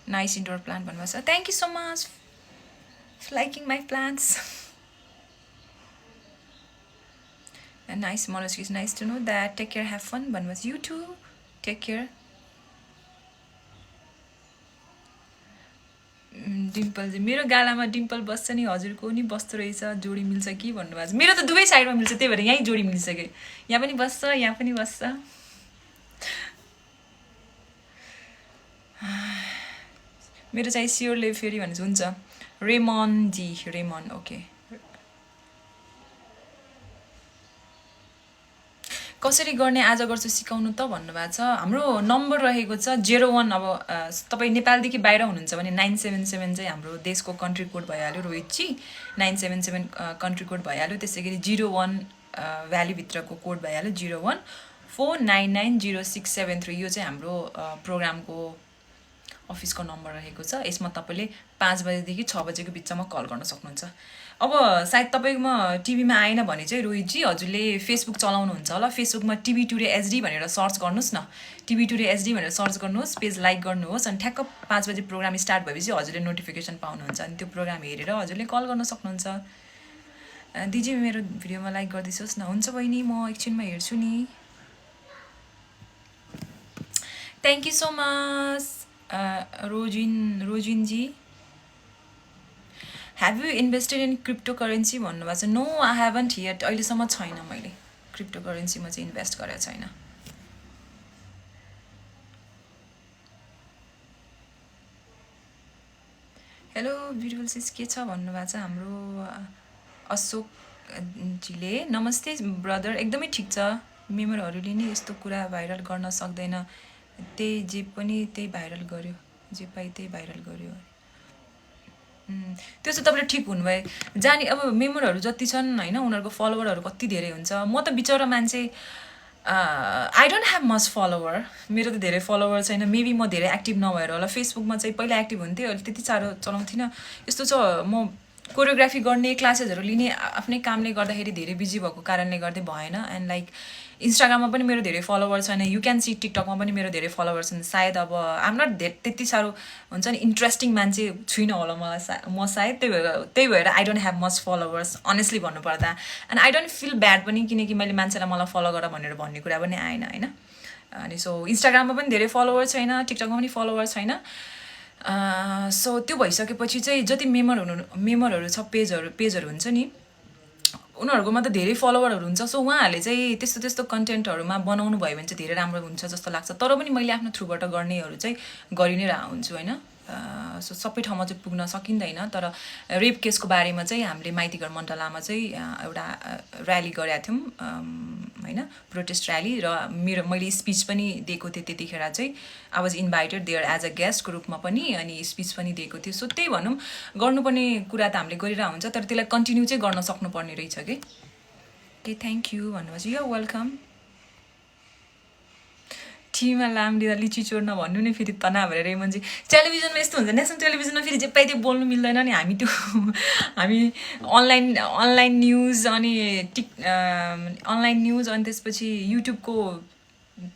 नाइस इन्डोर प्लान्ट भन्नुभएको छ, thank you so much liking my plants. Nice Manoj is nice to know that, take care, have fun भन्नुभएको छ। You too take care. Dimpleji मेरो गालामा डिम्पल बस्छ नि, हजुरको नि बस्दो रहेछ, जोडी मिल्छ कि भन्नुभएको छ। मेरो त दुवै साइडमा मिल्छ, त्यही भएर यहीँ जोडी मिलिसक्यो। यहाँ पनि बस्छ, यहाँ पनि बस्छ। मेरो चाहिँ स्योरले फेरि भन्नुहुन्छ। हुन्छ रेमन ओके। कसरी गर्ने आज गर्छु सिकाउनु त भन्नुभएको छ। हाम्रो नम्बर रहेको छ 01। अब तपाईँ नेपालदेखि बाहिर हुनुहुन्छ भने 977 चाहिँ हाम्रो देशको कन्ट्री कोड भइहाल्यो रोहितजी, 977 कन्ट्री कोड भइहाल्यो। त्यसै गरी 01 भ्यालीभित्रको कोड भइहाल्यो 0149906673। यो चाहिँ हाम्रो प्रोग्रामको अफिसको नम्बर रहेको छ। यसमा तपाईँले 5 बजेदेखि 6 बजेको बिचमा कल गर्न सक्नुहुन्छ। अब सायद तपाईँमा टिभीमा आएन भने चाहिँ रोहितजी हजुरले फेसबुक चलाउनुहुन्छ होला, फेसबुकमा टिभी टुडे एचडी भनेर सर्च गर्नुहोस् न। टिभी टुडे एचडी भनेर सर्च गर्नुहोस्, पेज लाइक गर्नुहोस्, अनि ठ्याक्क 5 बजे प्रोग्राम स्टार्ट भएपछि हजुरले नोटिफिकेसन पाउनुहुन्छ, अनि त्यो प्रोग्राम हेरेर हजुरले कल गर्न सक्नुहुन्छ। दिदी मेरो भिडियोमा लाइक गरिदिनुहोस् न। हुन्छ बहिनी, म एकछिनमा हेर्छु नि। Thank you so much Rojinji. Have you invested in crypto currency भन्नुभएको छ। नो आई हेभन्ट हियट, अहिलेसम्म छैन, मैले क्रिप्टो करेन्सीमा चाहिँ इन्भेस्ट गरेको छैन। हेलो ब्युटिफुल सिस, के छ भन्नुभएको छ हाम्रो अशोकजीले। नमस्ते ब्रदर, एकदमै ठिक छ। मेमरहरूले नि यस्तो कुरा भाइरल गर्न सक्दैन, त्यही जे पनि त्यही भाइरल गर्यो, जे पाइ त्यही भाइरल गर्यो। त्यो चाहिँ तपाईँले ठिक हुनुभयो। जाने अब मेम्बरहरू जति छन् होइन, उनीहरूको फलोवरहरू कति धेरै हुन्छ। म त बिचरा मान्छे, I don't have much follower, मेरो त धेरै फलोवर छैन। मेबी म धेरै एक्टिभ नभएर होला। फेसबुकमा चाहिँ पहिला एक्टिभ हुन्थेँ, अहिले त्यति साह्रो चलाउँथिनँ। यस्तो छ, म कोरियोग्राफी गर्ने क्लासेसहरू लिने आफ्नै कामले गर्दाखेरि धेरै बिजी भएको कारणले गर्दै भएन। एन्ड लाइक इन्स्टाग्राममा पनि मेरो धेरै फलोवर छैन, यु क्यान सी। टिकटकमा पनि मेरो धेरै फलोवर छन्। सायद अब आम नट त्यति साह्रो हुन्छ नि इन्ट्रेस्टिङ मान्छे छुइनँ होला म सायद, त्यही भएर I don't have much followers honestly भन्नुपर्दा। And I don't feel bad पनि, किनकि मैले मान्छेलाई मलाई फलो गर भनेर भन्ने कुरा पनि आएन होइन। अनि सो इन्स्टाग्राममा पनि धेरै फलोवर छैन, टिकटकमा पनि फलोवर छैन। सो त्यो भइसकेपछि चाहिँ जति मेम्बरहरू छ, पेजहरू हुन्छ नि, उनीहरूकोमा त धेरै फलोवरहरू हुन्छ। सो उहाँहरूले चाहिँ त्यस्तो कन्टेन्टहरूमा बनाउनु भयो भने चाहिँ धेरै राम्रो हुन्छ जस्तो लाग्छ। तर पनि मैले आफ्नो थ्रुबाट गर्नेहरू चाहिँ गरि नै हुन्छु होइन। सो सबै ठाउँमा चाहिँ पुग्न सकिँदैन। तर रेप केसको बारेमा चाहिँ हामीले माइतीघर मण्डलामा चाहिँ एउटा र्याली गरेका थियौँ होइन, प्रोटेस्ट र्याली। र मैले स्पिच पनि दिएको थिएँ त्यतिखेर चाहिँ। I was invited there as a गेस्टको रूपमा पनि, अनि स्पिच पनि दिएको थियो। सो त्यही भनौँ, गर्नुपर्ने कुरा त हामीले गरिरहेको हुन्छ, तर त्यसलाई कन्टिन्यू चाहिँ गर्न सक्नुपर्ने रहेछ कि थ्याङ्क यू भन्नुभएको छ। यो वेलकम। टिभीमा लाम लिँदा लिची चोर्न भन्नु नि फेरि तनाव भएर रेमनजी। टेलिभिजनमा यस्तो हुन्छ, नेसनल टेलिभिजनमा फेरि जे पाइ त्यो बोल्नु मिल्दैन नि। हामी त्यो हामी अनलाइन न्युज अनि अनलाइन न्युज अनि त्यसपछि युट्युबको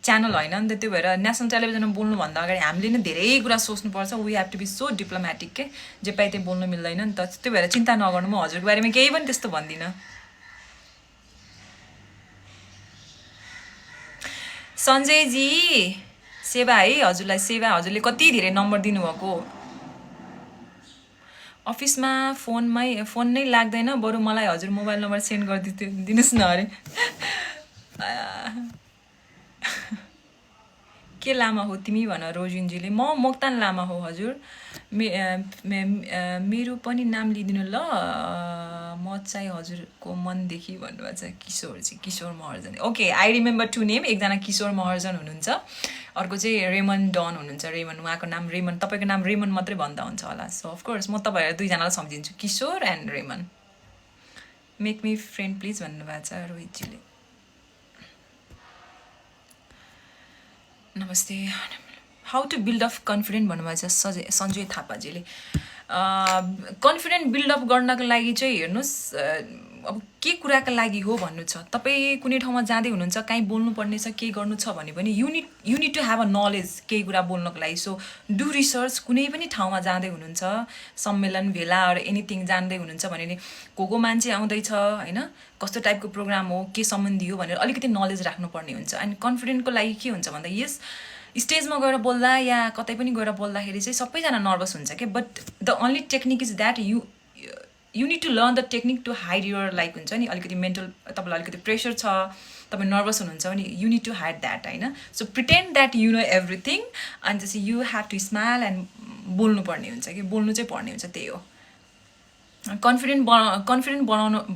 च्यानल होइन नि त। त्यो भएर नेसनल टेलिभिजनमा बोल्नुभन्दा अगाडि हामीले नै धेरै कुरा सोच्नुपर्छ। We have to be so diplomatic के, जे पाइ त्यो बोल्नु मिल्दैन नि त। त्यो भएर चिन्ता नगर्नु, म हजुरको बारेमा केही पनि त्यस्तो भन्दिनँ। सञ्जयजी सेवा है, हजुरलाई सेवा। हजुरले कति धेरै नम्बर दिनुभएको। अफिसमा फोन नै लाग्दैन, बरु मलाई हजुर मोबाइल नम्बर सेन्ड गरिदिनुहोस् न अरे। के लामा हो तिमी भन रोजिनजीले। म मोक्तान लामा हो हजुर। मेरो पनि नाम लिदिनु ल, म चाहिँ हजुरको मनदेखि भन्नुभएको छ। Kishor Maharjan. Okay, I remember 2 name. एकजना किशोर महर्जन हुनुहुन्छ, अर्को चाहिँ रेमन डन हुनुहुन्छ। रेमन, उहाँको नाम रेमन, तपाईँको नाम रेमन मात्रै भन्दा हुन्छ होला। सो अफकोर्स म तपाईँहरू दुईजनालाई सम्झिन्छु, Kishor and Remon. Make me friend please भन्नुभएको छ रोहितजीले। नमस्ते। How to build of confident भन्नुभएको छ सञ्जय थापाजीले। कन्फिडेन्ट बिल्डअप गर्नको लागि चाहिँ हेर्नुहोस्, अब के कुराका लागि हो भन्नु छ। तपाईँ कुनै ठाउँमा जाँदै हुनुहुन्छ, काहीँ बोल्नुपर्ने छ, केही गर्नु छ भने पनि you need to have a knowledge केही कुरा बोल्नको लागि। So do research. कुनै पनि ठाउँमा जाँदै हुनुहुन्छ, सम्मेलन भेला अरू एनिथिङ जाँदै हुनुहुन्छ भने को मान्छे आउँदैछ होइन, कस्तो टाइपको प्रोग्राम हो, के सम्बन्धी हो भनेर अलिकति नलेज राख्नुपर्ने हुन्छ। अनि कन्फिडेन्टको लागि के हुन्छ भन्दा, यस स्टेजमा गएर बोल्दा या कतै पनि गएर बोल्दाखेरि चाहिँ सबैजना नर्भस हुन्छ क्या। But the only technique is that you need to learn the technique to hide your, like हुन्छ नि अलिकति मेन्टल, तपाईँलाई अलिकति प्रेसर छ, तपाईँ नर्भस हुनुहुन्छ भने you need to hide that होइन। So pretend that you know everything, अनि त्यसपछि you have to smile and बोल्नुपर्ने हुन्छ कि, बोल्नु चाहिँ पर्ने हुन्छ, त्यही हो। कन्फिडेन्ट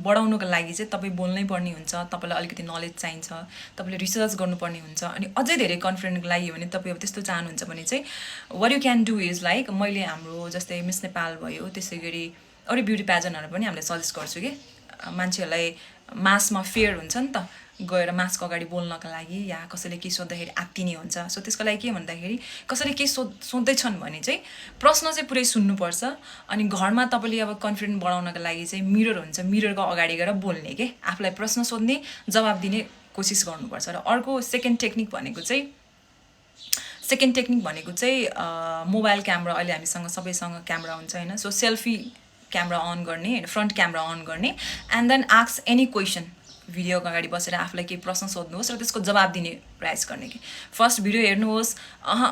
बढाउनुको लागि चाहिँ तपाईँ बोल्नै पर्ने हुन्छ, तपाईँलाई अलिकति नलेज चाहिन्छ, तपाईँले रिसर्च गर्नुपर्ने हुन्छ। अनि अझै धेरै कन्फिडेन्टको लागि हो भने तपाईँ अब त्यस्तो चाहनुहुन्छ भने चाहिँ what you can do is like, मैले हाम्रो जस्तै मिस नेपाल भयो, त्यसै गरी अरू ब्युटी प्याजनहरू पनि हामीले सजेस्ट गर्छु कि मान्छेहरूलाई मासमा फेयर हुन्छ नि त, गएर मासको अगाडि बोल्नको लागि या कसैले के सोद्धाखेरि आत्तिने हुन्छ। सो त्यसको लागि के भन्दाखेरि कसैले के सोध्दैछन् भने चाहिँ प्रश्न चाहिँ पुरै सुन्नुपर्छ। अनि घरमा तपाईँले अब कन्फिडेन्ट बढाउनको लागि चाहिँ मिरर हुन्छ, मिररको अगाडि गएर बोल्ने के, आफूलाई प्रश्न सोध्ने, जवाब दिने कोसिस गर्नुपर्छ। र अर्को सेकेन्ड टेक्निक भनेको चाहिँ मोबाइल क्यामेरा, अहिले हामीसँग सबैसँग क्यामेरा हुन्छ होइन, सो सेल्फी क्यामेरा अन गर्ने होइन, फ्रन्ट क्यामेरा अन गर्ने and then ask any question, भिडियोको अगाडि बसेर आफूलाई केही प्रश्न सोध्नुहोस् र त्यसको जवाब दिने प्रयास गर्ने कि फर्स्ट भिडियो हेर्नुहोस्,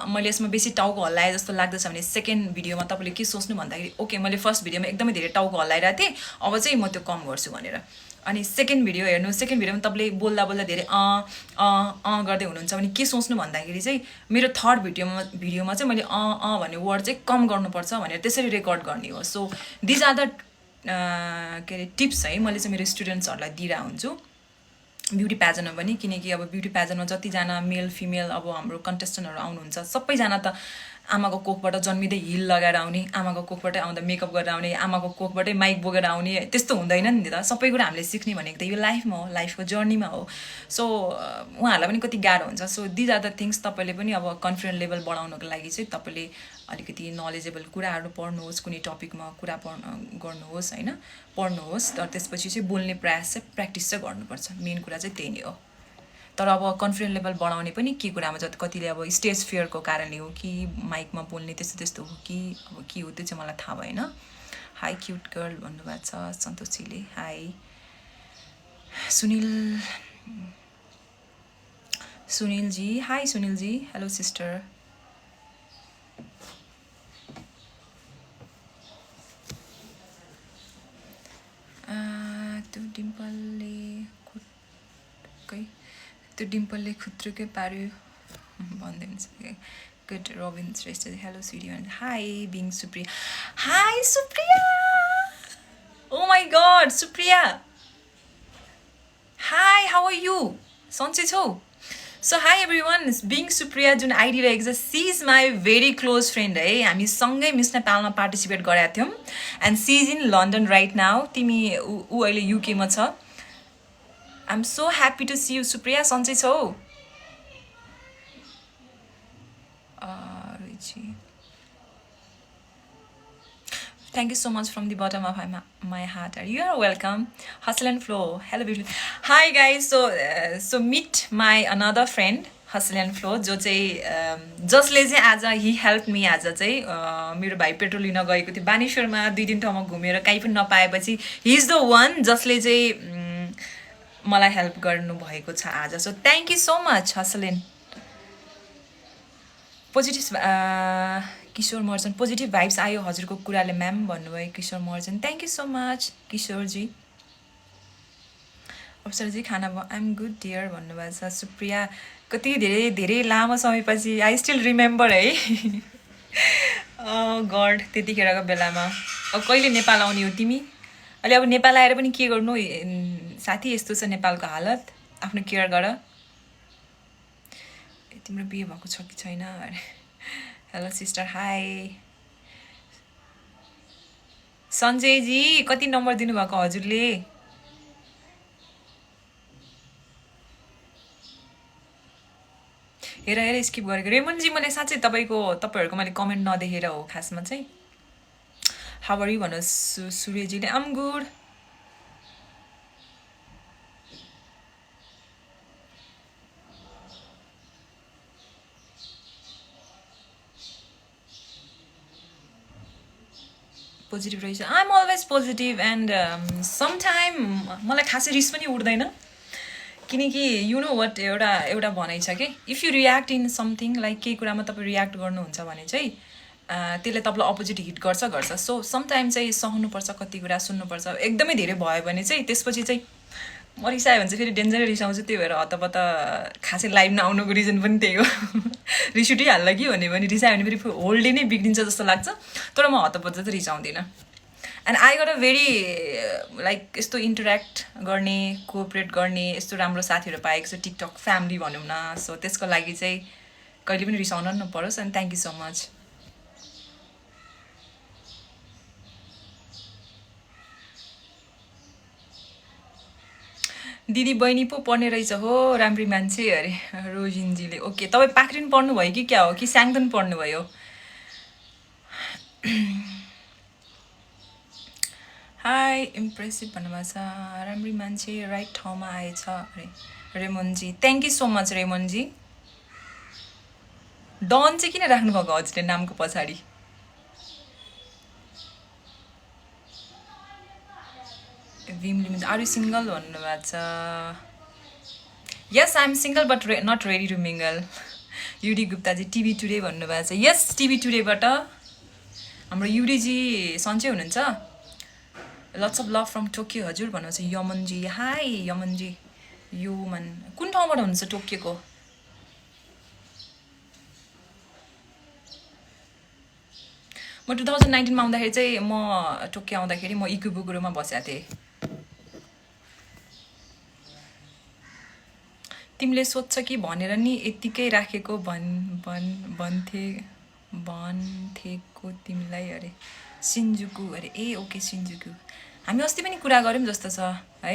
मैले यसमा बेसी टाउको हल्लाएँ जस्तो लाग्दछ भने सेकेन्ड भिडियोमा तपाईँले के सोच्नु भन्दाखेरि ओके मैले फर्स्ट भिडियोमा एकदमै धेरै टाउको हल्लाइरहेको थिएँ, अब चाहिँ म त्यो कम गर्छु भनेर। अनि सेकेन्ड भिडियो हेर्नु, सेकेन्ड भिडियोमा तपाईँले बोल्दा धेरै गर्दै हुनुहुन्छ भने के सोच्नु भन्दाखेरि चाहिँ मेरो थर्ड भिडियोमा चाहिँ मैले भन्ने वर्ड चाहिँ कम गर्नुपर्छ भनेर त्यसरी रेकर्ड गर्ने हो। सो दिज आर द के अरे टिप्स है मैले चाहिँ मेरो स्टुडेन्ट्सहरूलाई दिइरहेको हुन्छु ब्युटी प्याजनमा पनि। किनकि अब ब्युटी प्याजनमा जतिजना मेल फिमेल अब हाम्रो कन्टेस्टेन्टहरू आउनुहुन्छ सबैजना त आमाको कोखबाट जन्मिँदै हिल लगाएर आउने, आमाको कोखबाटै आउँदा मेकअप गरेर आउने, आमाको कोखबाटै माइक बोकेर आउने, त्यस्तो हुँदैन नि त। सबै कुरा हामीले सिक्ने भनेको त यो लाइफमा हो, लाइफको जर्नीमा हो। सो उहाँहरूलाई पनि कति गाह्रो हुन्छ। So these are the things, तपाईँले पनि अब कन्फिडेन्ट लेभल बढाउनको लागि चाहिँ तपाईँले अलिकति नलेजेबल कुराहरू पढ्नुहोस्, कुनै टपिकमा कुरा गर्नुहोस् होइन, पढ्नुहोस्। तर त्यसपछि चाहिँ बोल्ने प्रयास चाहिँ प्र्याक्टिस चाहिँ गर्नुपर्छ, मेन कुरा चाहिँ त्यही नै हो। तर अब कन्फिडेन्ट लेभल बढाउने पनि के कुरामा कतिले अब स्टेज फियरको कारणले हो कि माइकमा बोल्ने त्यस्तो हो कि अब के हो त्यो चाहिँ मलाई थाहा भएन। हाई क्युट गर्ल भन्नुभएको छ सन्तोषीले, हाई सुनिलजी, हाई सुनिलजी, हेलो सिस्टर। त्यो डिम्पलले खुत्रुकै पार्यो भनिदिनुहुन्छ। Good robin Shrestha, hello CD, high being Supriya, high Supriya, oh my God Supriya, hi how are you, सन्चै छौ? So high every one, being Supriya जुन आइडी रहेको छ C is my very close friend है। हामी सँगै मिस नेपालमा पार्टिसिपेट गरेका थियौँ and C is in London right now. तिमी ऊ अहिले युकेमा छ। I am so happy to see you Supriya, सन्चै छौ? Thank you so much from the bottom of my heart. You are welcome. Hustle and Flow. Hello, beautiful. Hi guys. So meet my another friend, Hustle and Flow. जो चाहिँ जसले चाहिँ आज he helped me आज चाहिँ मेरो भाइ पेट्रोल लिन गएको थियो बानेश्वरमा, 2 दिन ठाउँमा घुमेर कहीँ पनि नपाएपछि he is the one जसले चाहिँ मलाई हेल्प गर्नु भएको छ आज। So thank you so much Hustle and positive Kishor Maharjan, positive vibes आयो हजुरको कुराले म्याम भन्नुभयो Kishor Maharjan, thank you so much Kishorji. Apsaraji खाना आइ एम गुड डियर भन्नुभएको छ। सुप्रिया कति धेरै लामो समयपछि आई स्टिल रिमेम्बर है गड त्यतिखेरको बेलामा। अब कहिले नेपाल आउने हो तिमी? अहिले अब नेपाल आएर पनि के गर्नु साथी, यस्तो छ नेपालको हालत, आफ्नो केयर गर। तिम्रो बिहे भएको छ कि छैन? हेलो सिस्टर, हाई सञ्जयजी, कति नम्बर दिनुभएको हजुरले? हेर स्किप गरेको। रेमनजी, मैले साँच्चै तपाईँहरूको मैले कमेन्ट नदेखेर हो खासमा चाहिँ। हाउ आर यु भन्नु सूर्यजीले? आम गुड। पोजिटिभ रहेछ। I am always positive and sometime मलाई खासै रिस पनि उठ्दैन, किनकि यु नो वाट एउटा भनाइ छ कि if you react in something, like केही कुरामा तपाईँ रियाक्ट गर्नुहुन्छ भने चाहिँ त्यसले तपाईँलाई अपोजिट हिट गर्छ। सो समटाइम चाहिँ सहनुपर्छ, कति कुरा सुन्नुपर्छ। एकदमै धेरै भयो भने चाहिँ त्यसपछि चाहिँ म रिसायो भने चाहिँ फेरि डेन्जरै रिसाउँछु। त्यही भएर हतपत खासै लाइभ नआउनुको रिजन पनि त्यही हो। रिस उठिहाल्ला कि भन्यो भने रिसायो भने फेरि होल डे नै बिग्रिन्छ जस्तो लाग्छ। तर म हतपत चाहिँ रिसाउँदिनँ। And I got a very like यस्तो इन्टरेक्ट गर्ने कोअपरेट गर्ने यस्तो राम्रो साथीहरू पाएको छु टिकटक फ्यामिली भनौँ न सो त्यसको लागि चाहिँ कहिले पनि रिसाउन नपरोस् and thank you so much दिदी बहिनी पो पढ्ने रहेछ हो राम्री मान्छे अरे रोजिनजीले ओके तपाईँ पाख्रिन पढ्नुभयो कि क्या हो कि स्याङदन पढ्नुभयो हाई इम्प्रेसिभ भन्नुभएको छ राम्री मान्छे राइट ठाउँमा आएछ अरे Remonji thank you so much Remonji Don चाहिँ किन राख्नुभएको हजुरले नामको पछाडि Bhim Limit are you single भन्नुभएको छ yes I am single but not ready to mingle UD Guptaji TV today भन्नुभएको छ यस टिभी टुडेबाट हाम्रो युडीजी सन्चै हुनुहुन्छ lots of love from Tokyo हजुर भन्नुहुन्छ यमनजी हाई यमनजी युमन कुन ठाउँबाट हुनुहुन्छ टोकियोको म 2019मा आउँदाखेरि चाहिँ म टोकियो आउँदाखेरि म इकुबुकुरोमा बसेको थिएँ तिमीले सोध्छ कि भनेर नि यत्तिकै राखेको भन्थेको तिमीलाई अरे सिन्जुकु अरे ए ओके सिन्जुकु हामी अस्ति पनि कुरा गऱ्यौँ जस्तो छ है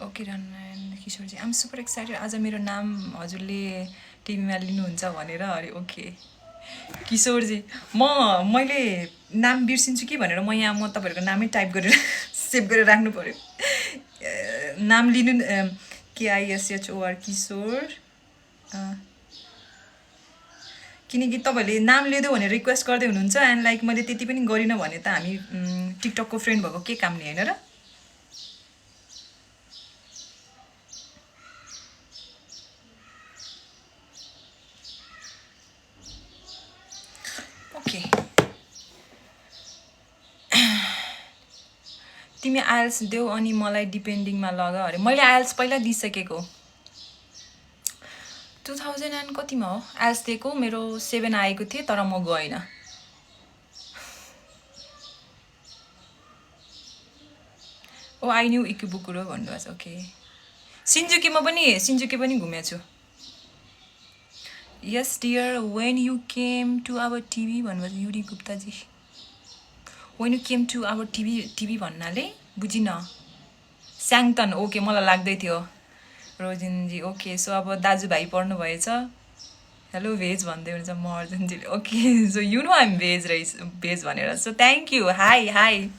ओके रनारायण किशोरजी आइएम सुपर एक्साइटेड आज मेरो नाम हजुरले टिभीमा लिनुहुन्छ भनेर अरे ओके किशोरजी मैले नाम बिर्सिन्छु कि भनेर म तपाईँहरूको नामै टाइप गरेर सेभ गरेर राख्नु पऱ्यो नाम लिनु केआइएसएचओआर किशोर किनकि तपाईँहरूले नाम लिँदै भनेर रिक्वेस्ट गर्दै हुनुहुन्छ एन्ड लाइक मैले त्यति पनि गरिनँ भने त हामी टिकटकको फ्रेन्ड भएको के काम नि होइन र ओके तिमी आइल्स देऊ अनि मलाई डिपेन्डिङमा लग अरे मैले आइल्स पहिला दिइसकेको 2000 एन्ड कतिमा हो आइल्स दिएको मेरो 7 आएको थिएँ तर म गइनँ ओ आई न्यू इकुबुकुरो भन्नुभएको छ ओके सिन्जुकीमा पनि घुमेको छु yes dear when you came to our TV भन्नुभएको छ UD Guptaji when you came to our TV भन्नाले बुझिनँ स्याङतन ओके मलाई लाग्दै थियो रोजिनजी ओके सो अब दाजुभाइ पढ्नुभएछ हेलो भेज भन्दै हुन्छ म अर्जुनजीले okay so you know I'm veg भनेर so thank you hi hi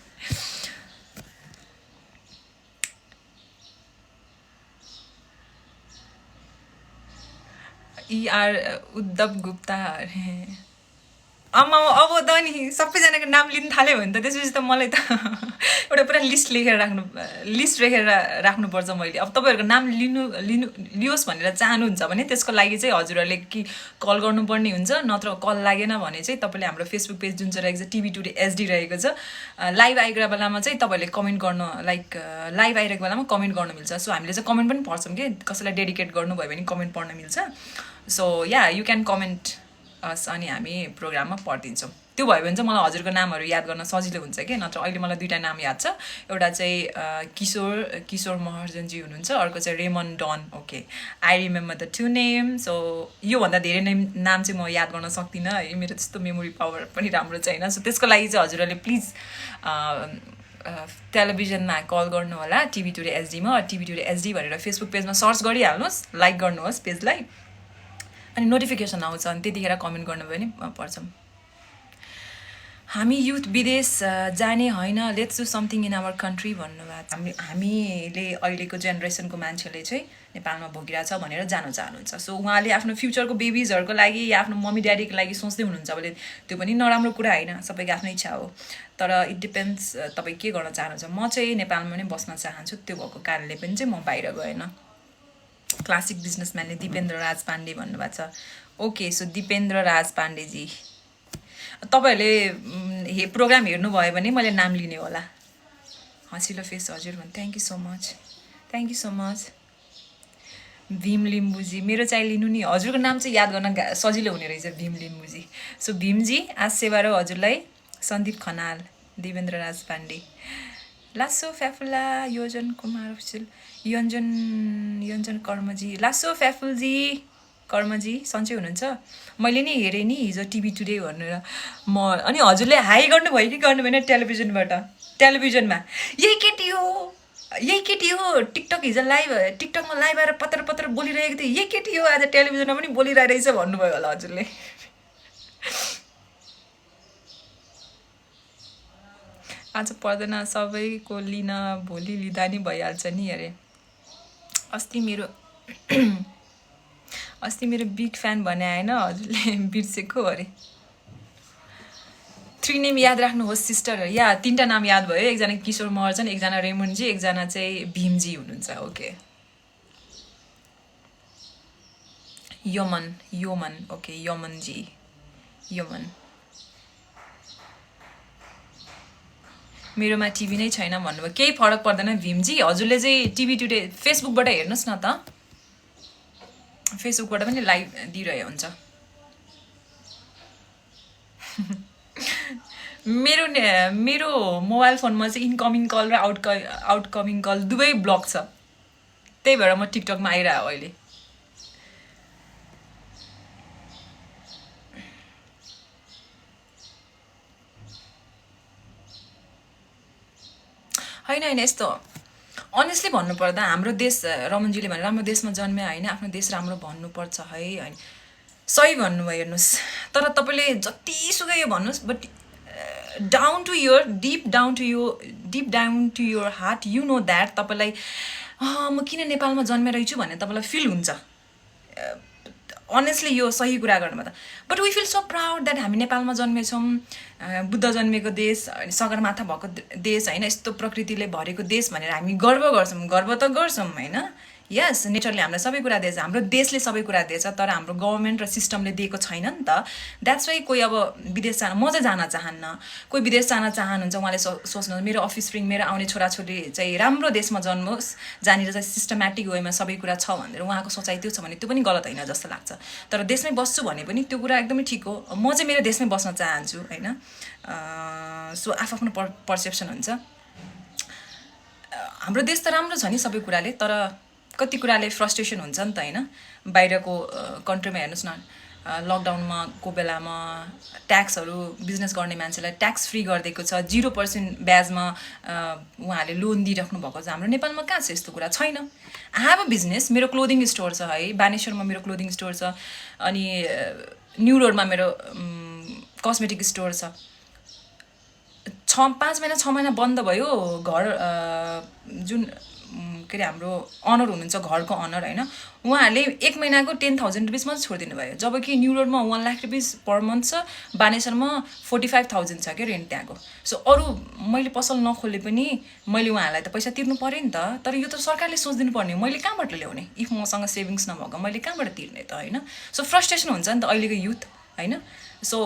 इआर उद्धव गुप्ता अरे आमा अब त नि सबैजनाको नाम लिनु थाल्यो भने त त्यसपछि त मलाई त एउटा पुरा लिस्ट लेखेर राख्नुपर्छ मैले अब तपाईँहरूको नाम लियोस् भनेर चाहनुहुन्छ भने त्यसको लागि चाहिँ हजुरहरूले कि कल गर्नुपर्ने हुन्छ नत्र कल लागेन भने चाहिँ तपाईँले हाम्रो फेसबुक पेज जुन चाहिँ रहेको छ टिभी टुडे एचडी रहेको छ लाइभ आइरहेको बेलामा चाहिँ तपाईँहरूले कमेन्ट गर्न लाइक लाइभ आइरहेको बेलामा कमेन्ट गर्नु मिल्छ सो हामीले चाहिँ कमेन्ट पनि पढ्छौँ कि कसैलाई डेडिकेट गर्नुभयो भने कमेन्ट पढ्न मिल्छ so yeah you can comment us अनि हामी प्रोग्राममा पढिदिन्छौँ त्यो भयो भने चाहिँ मलाई हजुरको नामहरू याद गर्न सजिलो हुन्छ कि नत्र अहिले मलाई दुईवटा नाम याद छ एउटा चाहिँ किशोर महर्जनजी हुनुहुन्छ अर्को चाहिँ रेमन डन okay I remember the 2 name so योभन्दा धेरै नाम चाहिँ म याद गर्न सक्दिनँ है मेरो त्यस्तो मेमोरी पावर पनि राम्रो छैन सो त्यसको लागि चाहिँ हजुरहरूले प्लिज टेलिभिजनमा कल गर्नु होला टिभी टुडे एचडीमा टिभी टुडे एचडी भनेर फेसबुक पेजमा सर्च गरिहाल्नुहोस् लाइक गर्नुहोस् पेजलाई अनि नोटिफिकेसन आउँछ अनि त्यतिखेर कमेन्ट गर्नुभयो भने पढ्छौँ हामी युथ विदेश जाने होइन let's do something in our country भन्नुभएको हामीले अहिलेको जेनेरेसनको मान्छेले चाहिँ नेपालमा भोगिरहेछ भनेर जान चाहनुहुन्छ सो उहाँले आफ्नो फ्युचरको बेबिजहरूको लागि या आफ्नो मम्मी ड्याडीको लागि सोच्दै हुनुहुन्छ भने त्यो पनि नराम्रो कुरा होइन सबैको आफ्नो इच्छा हो तर इट डिपेन्ड्स तपाईँ के गर्न चाहनुहुन्छ म चाहिँ नेपालमा नै बस्न चाहन्छु त्यो भएको कारणले पनि चाहिँ म बाहिर गएन क्लासिक बिजनेसम्यानले दिपेन्द्र राज पाण्डे भन्नुभएको छ ओके सो दिपेन्द्र राज पाण्डेजी तपाईँहरूले प्रोग्राम हेर्नुभयो भने मैले नाम लिने होला हँसिलो फेस हजुर भन्नु thank you so much Bhim Limbuji मेरो चाहिँ लिनु नि हजुरको नाम चाहिँ याद गर्न सजिलो हुने रहेछ भीम लिम्बुजी सो भीमजी आज सेवा र हजुरलाई सन्दीप खनाल देवेन्द्र राज पाण्डे लासो फ्याफुला योजन कुमार अफिसियल योजन कर्मजी लासो फ्याफुलजी कर्मजी सन्चै हुनुहुन्छ मैले नि हेरेँ नि हिजो टिभी टुडे भनेर म अनि हजुरले हाई गर्नुभयो कि गर्नु भएन टेलिभिजनमा यही केटी हो टिकटक हिजो टिकटकमा लाइभ आएर पत्र पत्र बोलिरहेको थियो यही केटी हो आज टेलिभिजनमा पनि बोलिरहेछ भन्नुभयो होला हजुरले आज पर्दैन सबैको लिन भोलि लिँदा नि भइहाल्छ नि अरे अस्ति मेरो बिग फ्यान भने होइन हजुरले बिर्सेको अरे 3 नेम याद राख्नुहोस् सिस्टर या 3टा नाम याद भयो एकजना किशोर महर्जन एकजना रेमनजी एकजना चाहिँ भीमजी हुनुहुन्छ ओके यमन ओके यमनजी यमन मेरोमा टिभी नै छैन भन्नुभयो केही फरक पर्दैन भीमजी हजुरले चाहिँ टिभी टुडे फेसबुकबाट हेर्नुहोस् न त फेसबुकबाट पनि लाइभ दिइरहेको हुन्छ मेरो मोबाइल फोनमा चाहिँ इन्कमिङ कल र आउटकमिङ कल दुवै ब्लक छ त्यही भएर म टिकटकमा आइरहेको अहिले होइन यस्तो अनेस्टली भन्नुपर्दा हाम्रो देश रमनजीले भने राम्रो देशमा जन्मे होइन आफ्नो देश राम्रो भन्नुपर्छ है होइन सही भन्नुभयो हेर्नुहोस् तर तपाईँले जतिसुकै यो भन्नुहोस् but deep down to your heart you know that तपाईँलाई म किन नेपालमा जन्मेर छु भन्ने तपाईँलाई फिल हुन्छ अनेस्टली यो सही कुरा गर्नुमा त but we feel so proud that हामी नेपालमा जन्मेछौँ बुद्ध जन्मेको देश सगरमाथा भएको देश होइन यस्तो प्रकृतिले भरेको देश भनेर हामी गर्व त गर्छौँ होइन यस नेचरले हामीलाई सबै कुरा दिएछ हाम्रो देशले सबै कुरा दिएछ तर हाम्रो गभर्मेन्ट र सिस्टमले दिएको छैन नि त द्याट्स वाइ कोही अब विदेश जान म चाहिँ जान चाहन्न कोही विदेश जान चाहनुहुन्छ उहाँले सोच्नुहुन्छ मेरो अफिसप्रिङ मेरो आउने छोराछोरी चाहिँ राम्रो देशमा जन्मोस् जहाँनिर चाहिँ सिस्टमेटिक वेमा सबै कुरा छ भनेर उहाँको सोचाइ त्यो छ भने त्यो पनि गलत होइन जस्तो लाग्छ तर देशमै बस्छु भने पनि त्यो कुरा एकदमै ठिक हो म चाहिँ मेरो देशमै बस्न चाहन्छु होइन सो आफ्नो पर्सेप्सन हुन्छ हाम्रो देश त राम्रो छ नि सबै कुराले तर कति कुराले फ्रस्ट्रेसन हुन्छ नि त होइन बाहिरको कन्ट्रीमा हेर्नुहोस् न लकडाउनमा को बेलामा ट्याक्सहरू बिजनेस गर्ने मान्छेलाई ट्याक्स फ्री गरिदिएको छ 0% ब्याजमा उहाँहरूले लोन दिइराख्नु भएको छ हाम्रो नेपालमा कहाँ छ यस्तो कुरा छैन आई हेभ अ बिजनेस मेरो क्लोदिङ स्टोर छ है बानेश्वरमा मेरो क्लोदिङ स्टोर छ अनि न्यु रोडमा मेरो कस्मेटिक स्टोर छ 5 महिना 6 महिना बन्द भयो घर जुन के अरे हाम्रो अनर हुनुहुन्छ घरको अनर होइन उहाँहरूले 1 महिनाको 10,000 रुपिस मात्रै छोडिदिनु भयो जबकि न्यु रोडमा 1 लाख रुपिस पर मन्थ छ बानेश्वरमा 45,000 छ क्या रेन्ट त्यहाँको सो अरू मैले पसल नखोले पनि मैले उहाँहरूलाई त पैसा तिर्नु पऱ्यो नि त तर यो त सरकारले सोचिदिनु पर्ने हो मैले कहाँबाट ल्याउने इफ मसँग सेभिङ्स नभएको मैले कहाँबाट तिर्ने त होइन सो फ्रस्ट्रेसन हुन्छ नि त अहिलेको युथ होइन सो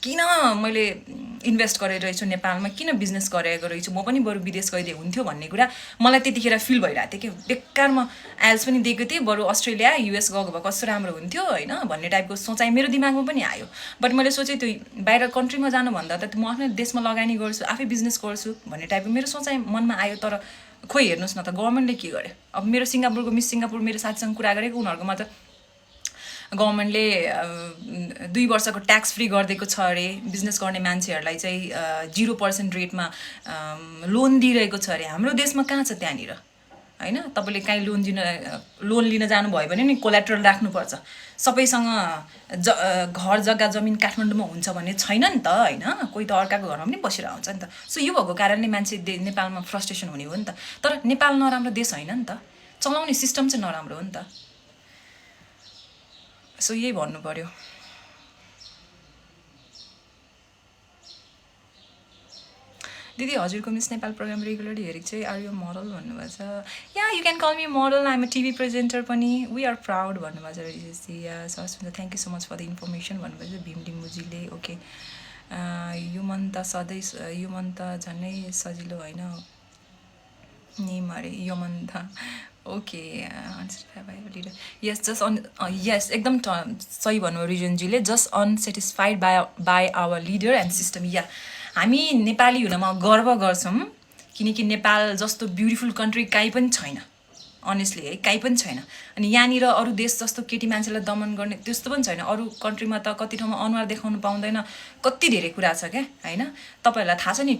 किन मैले इन्भेस्ट गरेर रहेछु नेपालमा किन बिजनेस गरेको रहेछु म पनि बरु विदेश गइदिए हुन्थ्यो भन्ने कुरा मलाई त्यतिखेर फिल भइरहेको थियो कि बेकारमा आइएल्स पनि दिएको थिएँ बरु अस्ट्रेलिया युएस गएको भए कस्तो राम्रो हुन्थ्यो होइन भन्ने टाइपको सोचाइ मेरो दिमागमा पनि आयो बट मैले सोचेँ त्यो बाहिर कन्ट्रीमा जानुभन्दा त म आफ्नै देशमा लगानी गर्छु आफै बिजनेस गर्छु भन्ने टाइपको मेरो सोचाइ मनमा आयो तर खोइ हेर्नुहोस् न त गभर्मेन्टले के गर्यो अब मेरो सिङ्गापुरको मिस सिङ्गापुर मेरो साथीसँग कुरा गरेको उनीहरूकोमा त गभर्मेन्टले 2 वर्षको ट्याक्स फ्री गरिदिएको छ अरे बिजनेस गर्ने मान्छेहरूलाई चाहिँ 0% रेटमा लोन दिइरहेको छ अरे हाम्रो देशमा कहाँ छ त्यहाँनिर होइन तपाईँले काहीँ लोन लिन जानुभयो भने नि कोल्याट्रल राख्नुपर्छ सबैसँग घर जग्गा जमिन काठमाडौँमा हुन्छ भन्ने छैन नि त होइन कोही त अर्काको घरमा पनि बसेर आउँछ नि त सो यो भएको कारणले मान्छे नेपालमा फ्रस्ट्रेसन हुने हो नि त तर नेपाल नराम्रो देश होइन नि त चलाउने सिस्टम चाहिँ नराम्रो हो नि त सो यही भन्नु पर्यो दिदी हजुरको मिस नेपाल प्रोग्राम रेगुलरली हेरेको चाहिँ आर यु मोडल भन्नुभएको छ yeah you can call me model I'm a TV presenter पनि वी आर प्राउड भन्नुभएको छ Rijesi yeah Sasmita thank you so much for the information भन्नुभएको छ भीम डिम्बुजीले ओके यो मन त झन्नै सजिलो होइन नेम अरे यो मन त okay leader yes just on yes एकदम सही भन्नुभयो रिजनजीले just unsatisfied by our leader and system yeah हामी नेपाली हुनमा गर्व गर्छौँ किनकि नेपाल जस्तो ब्युटिफुल कन्ट्री कहीँ पनि छैन अनेस्टली है कहीँ पनि छैन अनि यहाँनिर अरू देश जस्तो केटी मान्छेलाई दमन गर्ने त्यस्तो पनि छैन अरू कन्ट्रीमा त कति ठाउँमा अनुहार देखाउनु पाउँदैन कति धेरै कुरा छ क्या होइन तपाईँहरूलाई थाहा छ नि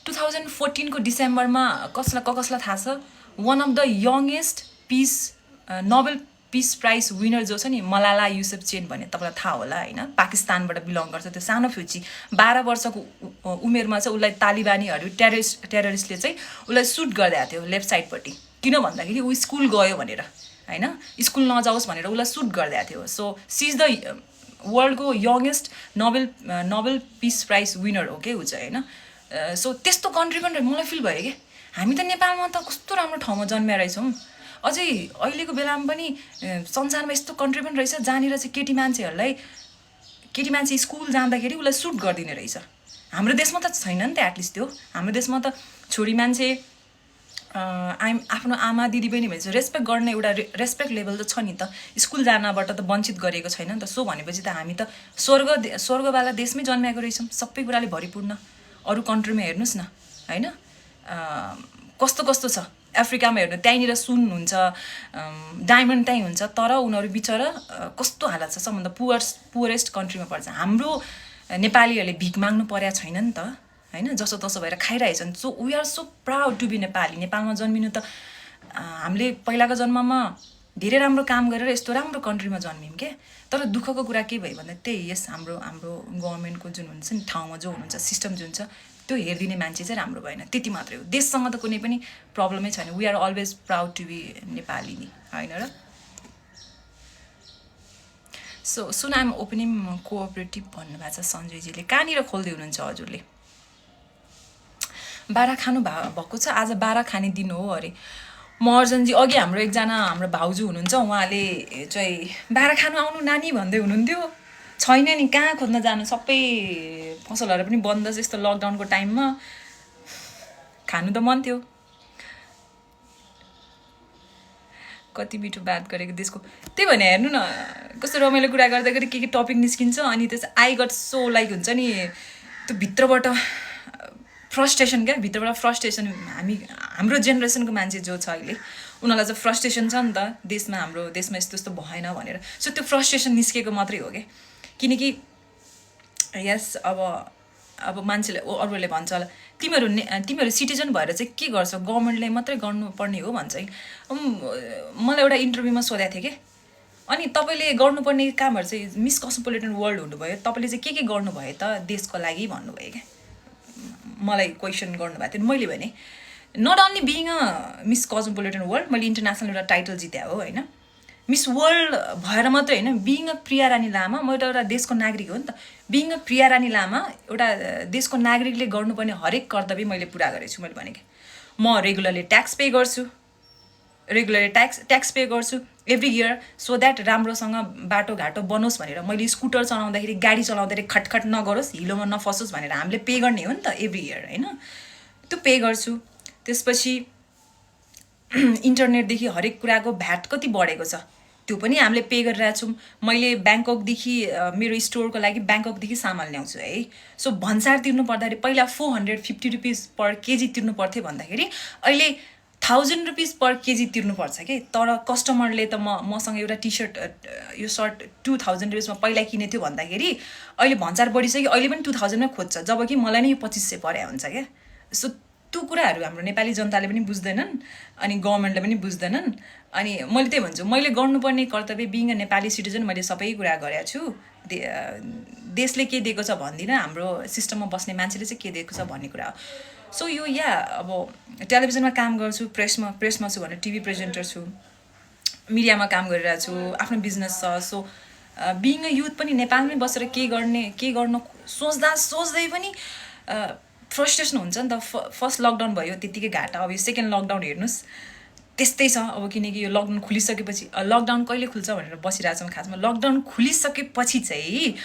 2014को डिसेम्बरमा कसलाई थाहा छ one of the youngest peace Nobel peace prize winner जो छ नि मलाला युसुफजैन भन्ने तपाईँलाई थाहा होला होइन पाकिस्तानबाट बिलङ गर्छ त्यो सानो फ्युची 12 वर्षको उमेरमा चाहिँ उसलाई तालिबानीहरू टेररिस्टले चाहिँ उसलाई सुट गरिदिएको थियो लेफ्ट साइडपट्टि किन भन्दाखेरि ऊ स्कुल गयो भनेर होइन स्कुल नजाओस् भनेर उसलाई सुट गरिदिएको थियो सो सी इज द वर्ल्डको youngest Nobel peace prize winner हो क्या ऊ चाहिँ होइन सो त्यस्तो कन्ट्री पनि मलाई फिल भयो कि हामी त नेपालमा त कस्तो राम्रो ठाउँमा जन्मेर रहेछौँ अझै अहिलेको बेलामा पनि संसारमा यस्तो कन्ट्री पनि रहेछ जहाँनिर चाहिँ केटी मान्छे स्कुल जाँदाखेरि उसलाई सुट गरिदिने रहेछ हाम्रो देशमा त छैन नि त एटलिस्ट त्यो हाम्रो देशमा त छोरी मान्छे आफ्नो आमा दिदी बहिनी भनेपछि रेस्पेक्ट गर्ने एउटा रेस्पेक्ट लेभल त छ नि त स्कुल जानबाट त वञ्चित गरेको छैन नि त सो भनेपछि त हामी त स्वर्गवाला देशमै जन्मेको रहेछौँ सबै कुराले भरिपूर्ण अरू कन्ट्रीमा हेर्नुहोस् न होइन कस्तो छ अफ्रिकामा हेर्नु त्यहीँनिर सुन हुन्छ डायमन्ड त्यहीँ हुन्छ तर उनीहरू बिचरा कस्तो हालत छ सबभन्दा पुवरेस्ट कन्ट्रीमा पर्छ हाम्रो नेपालीहरूले भिख माग्नु परेको छैन नि त होइन जसो तसो भएर खाइरहेछन् so we are so proud to be Nepali नेपालमा जन्मिनु त हामीले पहिलाको जन्ममा धेरै राम्रो काम गरेर यस्तो राम्रो कन्ट्रीमा जन्म्यौँ के तर दुःखको कुरा के भयो भन्दा त्यही यस हाम्रो गभर्मेन्टको जुन हुन्छ नि ठाउँमा जो हुनुहुन्छ सिस्टम जुन छ त्यो हेरिदिने मान्छे चाहिँ राम्रो भएन त्यति मात्रै हो देशसँग त कुनै पनि प्रब्लमै छैन we are always proud to be Nepali नि होइन र so soon I'm opening cooperative भन्नुभएको छ सञ्जयजीले कहाँनिर खोल्दै हुनुहुन्छ हजुरले बाह्र खानु भएको छ आज बाह्र खाने दिन हो अरे महर्जनजी अघि हाम्रो भाउजू हुनुहुन्छ उहाँले चाहिँ बाह्र खानु आउनु नानी भन्दै हुनुहुन्थ्यो छैन नि कहाँ खोज्न जानु सबै पसलहरू पनि बन्द छ यस्तो लकडाउनको टाइममा खानु त मन थियो कति मिठो बात गरेको देशको त्यही भने हेर्नु न कस्तो रमाइलो कुरा गर्दाखेरि के टपिक निस्किन्छ अनि त्यस आई गट सो लाइक हुन्छ नि त्यो भित्रबाट फ्रस्ट्रेसन क्या भित्रबाट फ्रस्ट्रेसन हाम्रो जेनेरेसनको मान्छे जो छ अहिले उनीहरूलाई चाहिँ फ्रस्ट्रेसन छ नि त हाम्रो देशमा यस्तो भएन भनेर सो त्यो फ्रस्ट्रेसन निस्केको मात्रै हो क्या किनकि यस अब मान्छेले अरूहरूले भन्छ होला तिमीहरू सिटिजन भएर चाहिँ के गर्छौ गभर्मेन्टले मात्रै गर्नुपर्ने हो भन्छ मलाई एउटा इन्टरभ्यूमा सोधेको थियो कि अनि तपाईँले गर्नुपर्ने कामहरू चाहिँ मिस कस्मोपोलिटन वर्ल्ड हुनुभयो तपाईँले चाहिँ के गर्नुभयो त देशको लागि भन्नुभयो क्या मलाई क्वेसन गर्नुभएको थियो मैले भने not only being a Miss Cosmopolitan world मैले इन्टरनेसनल एउटा टाइटल जित्या हो होइन मिस वर्ल्ड भएर मात्रै होइन बिइङ अ प्रिया रानी लामा म एउटा देशको नागरिक हो नि त बिइङ अ प्रिया रानी लामा एउटा देशको नागरिकले गर्नुपर्ने हरेक कर्तव्य मैले पुरा गरेको छु मैले भनेको म रेगुलरली ट्याक्स पे गर्छु एभ्री इयर सो द्याट राम्रोसँग बाटोघाटो बनोस् भनेर मैले स्कुटर चलाउँदाखेरि गाडी चलाउँदाखेरि खटखट नगरोस् हिलोमा नफसोस् भनेर हामीले पे गर्ने हो नि त एभ्री इयर होइन त्यो पे गर्छु त्यसपछि इन्टरनेटदेखि हरेक कुराको भ्याट कति बढेको छ त्यो पनि हामीले पे गरिरहेको छौँ मैले ब्याङ्ककदेखि मेरो स्टोरको लागि ब्याङ्ककदेखि सामान ल्याउँछु है सो भन्सार तिर्नु पर्दाखेरि पहिला 450 रुपिस पर केजी तिर्नु पर्थ्यो भन्दाखेरि अहिले 1000 रुपिस पर केजी तिर्नुपर्छ कि तर कस्टमरले त मसँग एउटा टी सर्ट यो सर्ट 2000 रुपिसमा पहिला किनेको थियो भन्दाखेरि अहिले भन्सार बढिसक्यो अहिले पनि 2000मै खोज्छ जब कि मलाई नै यो 2500 परे हुन्छ क्या सो त्यो कुराहरू हाम्रो नेपाली जनताले पनि बुझ्दैनन् अनि गभर्मेन्टले पनि बुझ्दैनन् अनि मैले त्यही भन्छु मैले गर्नुपर्ने कर्तव्य बिइङ अ नेपाली सिटिजन मैले सबै कुरा गरेको छु देशले के दिएको छ भन्दिनँ हाम्रो सिस्टममा बस्ने मान्छेले चाहिँ के दिएको छ भन्ने कुरा हो सो यो अब टेलिभिजनमा काम गर्छु प्रेसमा छु भने टिभी प्रेजेन्टर छु मिडियामा काम गरिरहेको छु आफ्नो बिजनेस छ सो बिइङ अ युथ पनि नेपालमै बसेर के गर्न सोच्दै पनि फ्रस्ट्रेसन हुन्छ नि त फर्स्ट लकडाउन भयो त्यतिकै घाटा अब यो सेकेन्ड लकडाउन हेर्नुहोस् त्यस्तै छ अब किनकि यो लकडाउन खुलिसकेपछि लकडाउन कहिले खुल्छ भनेर बसिरहेको छौँ खासमा लकडाउन खुलिसकेपछि चाहिँ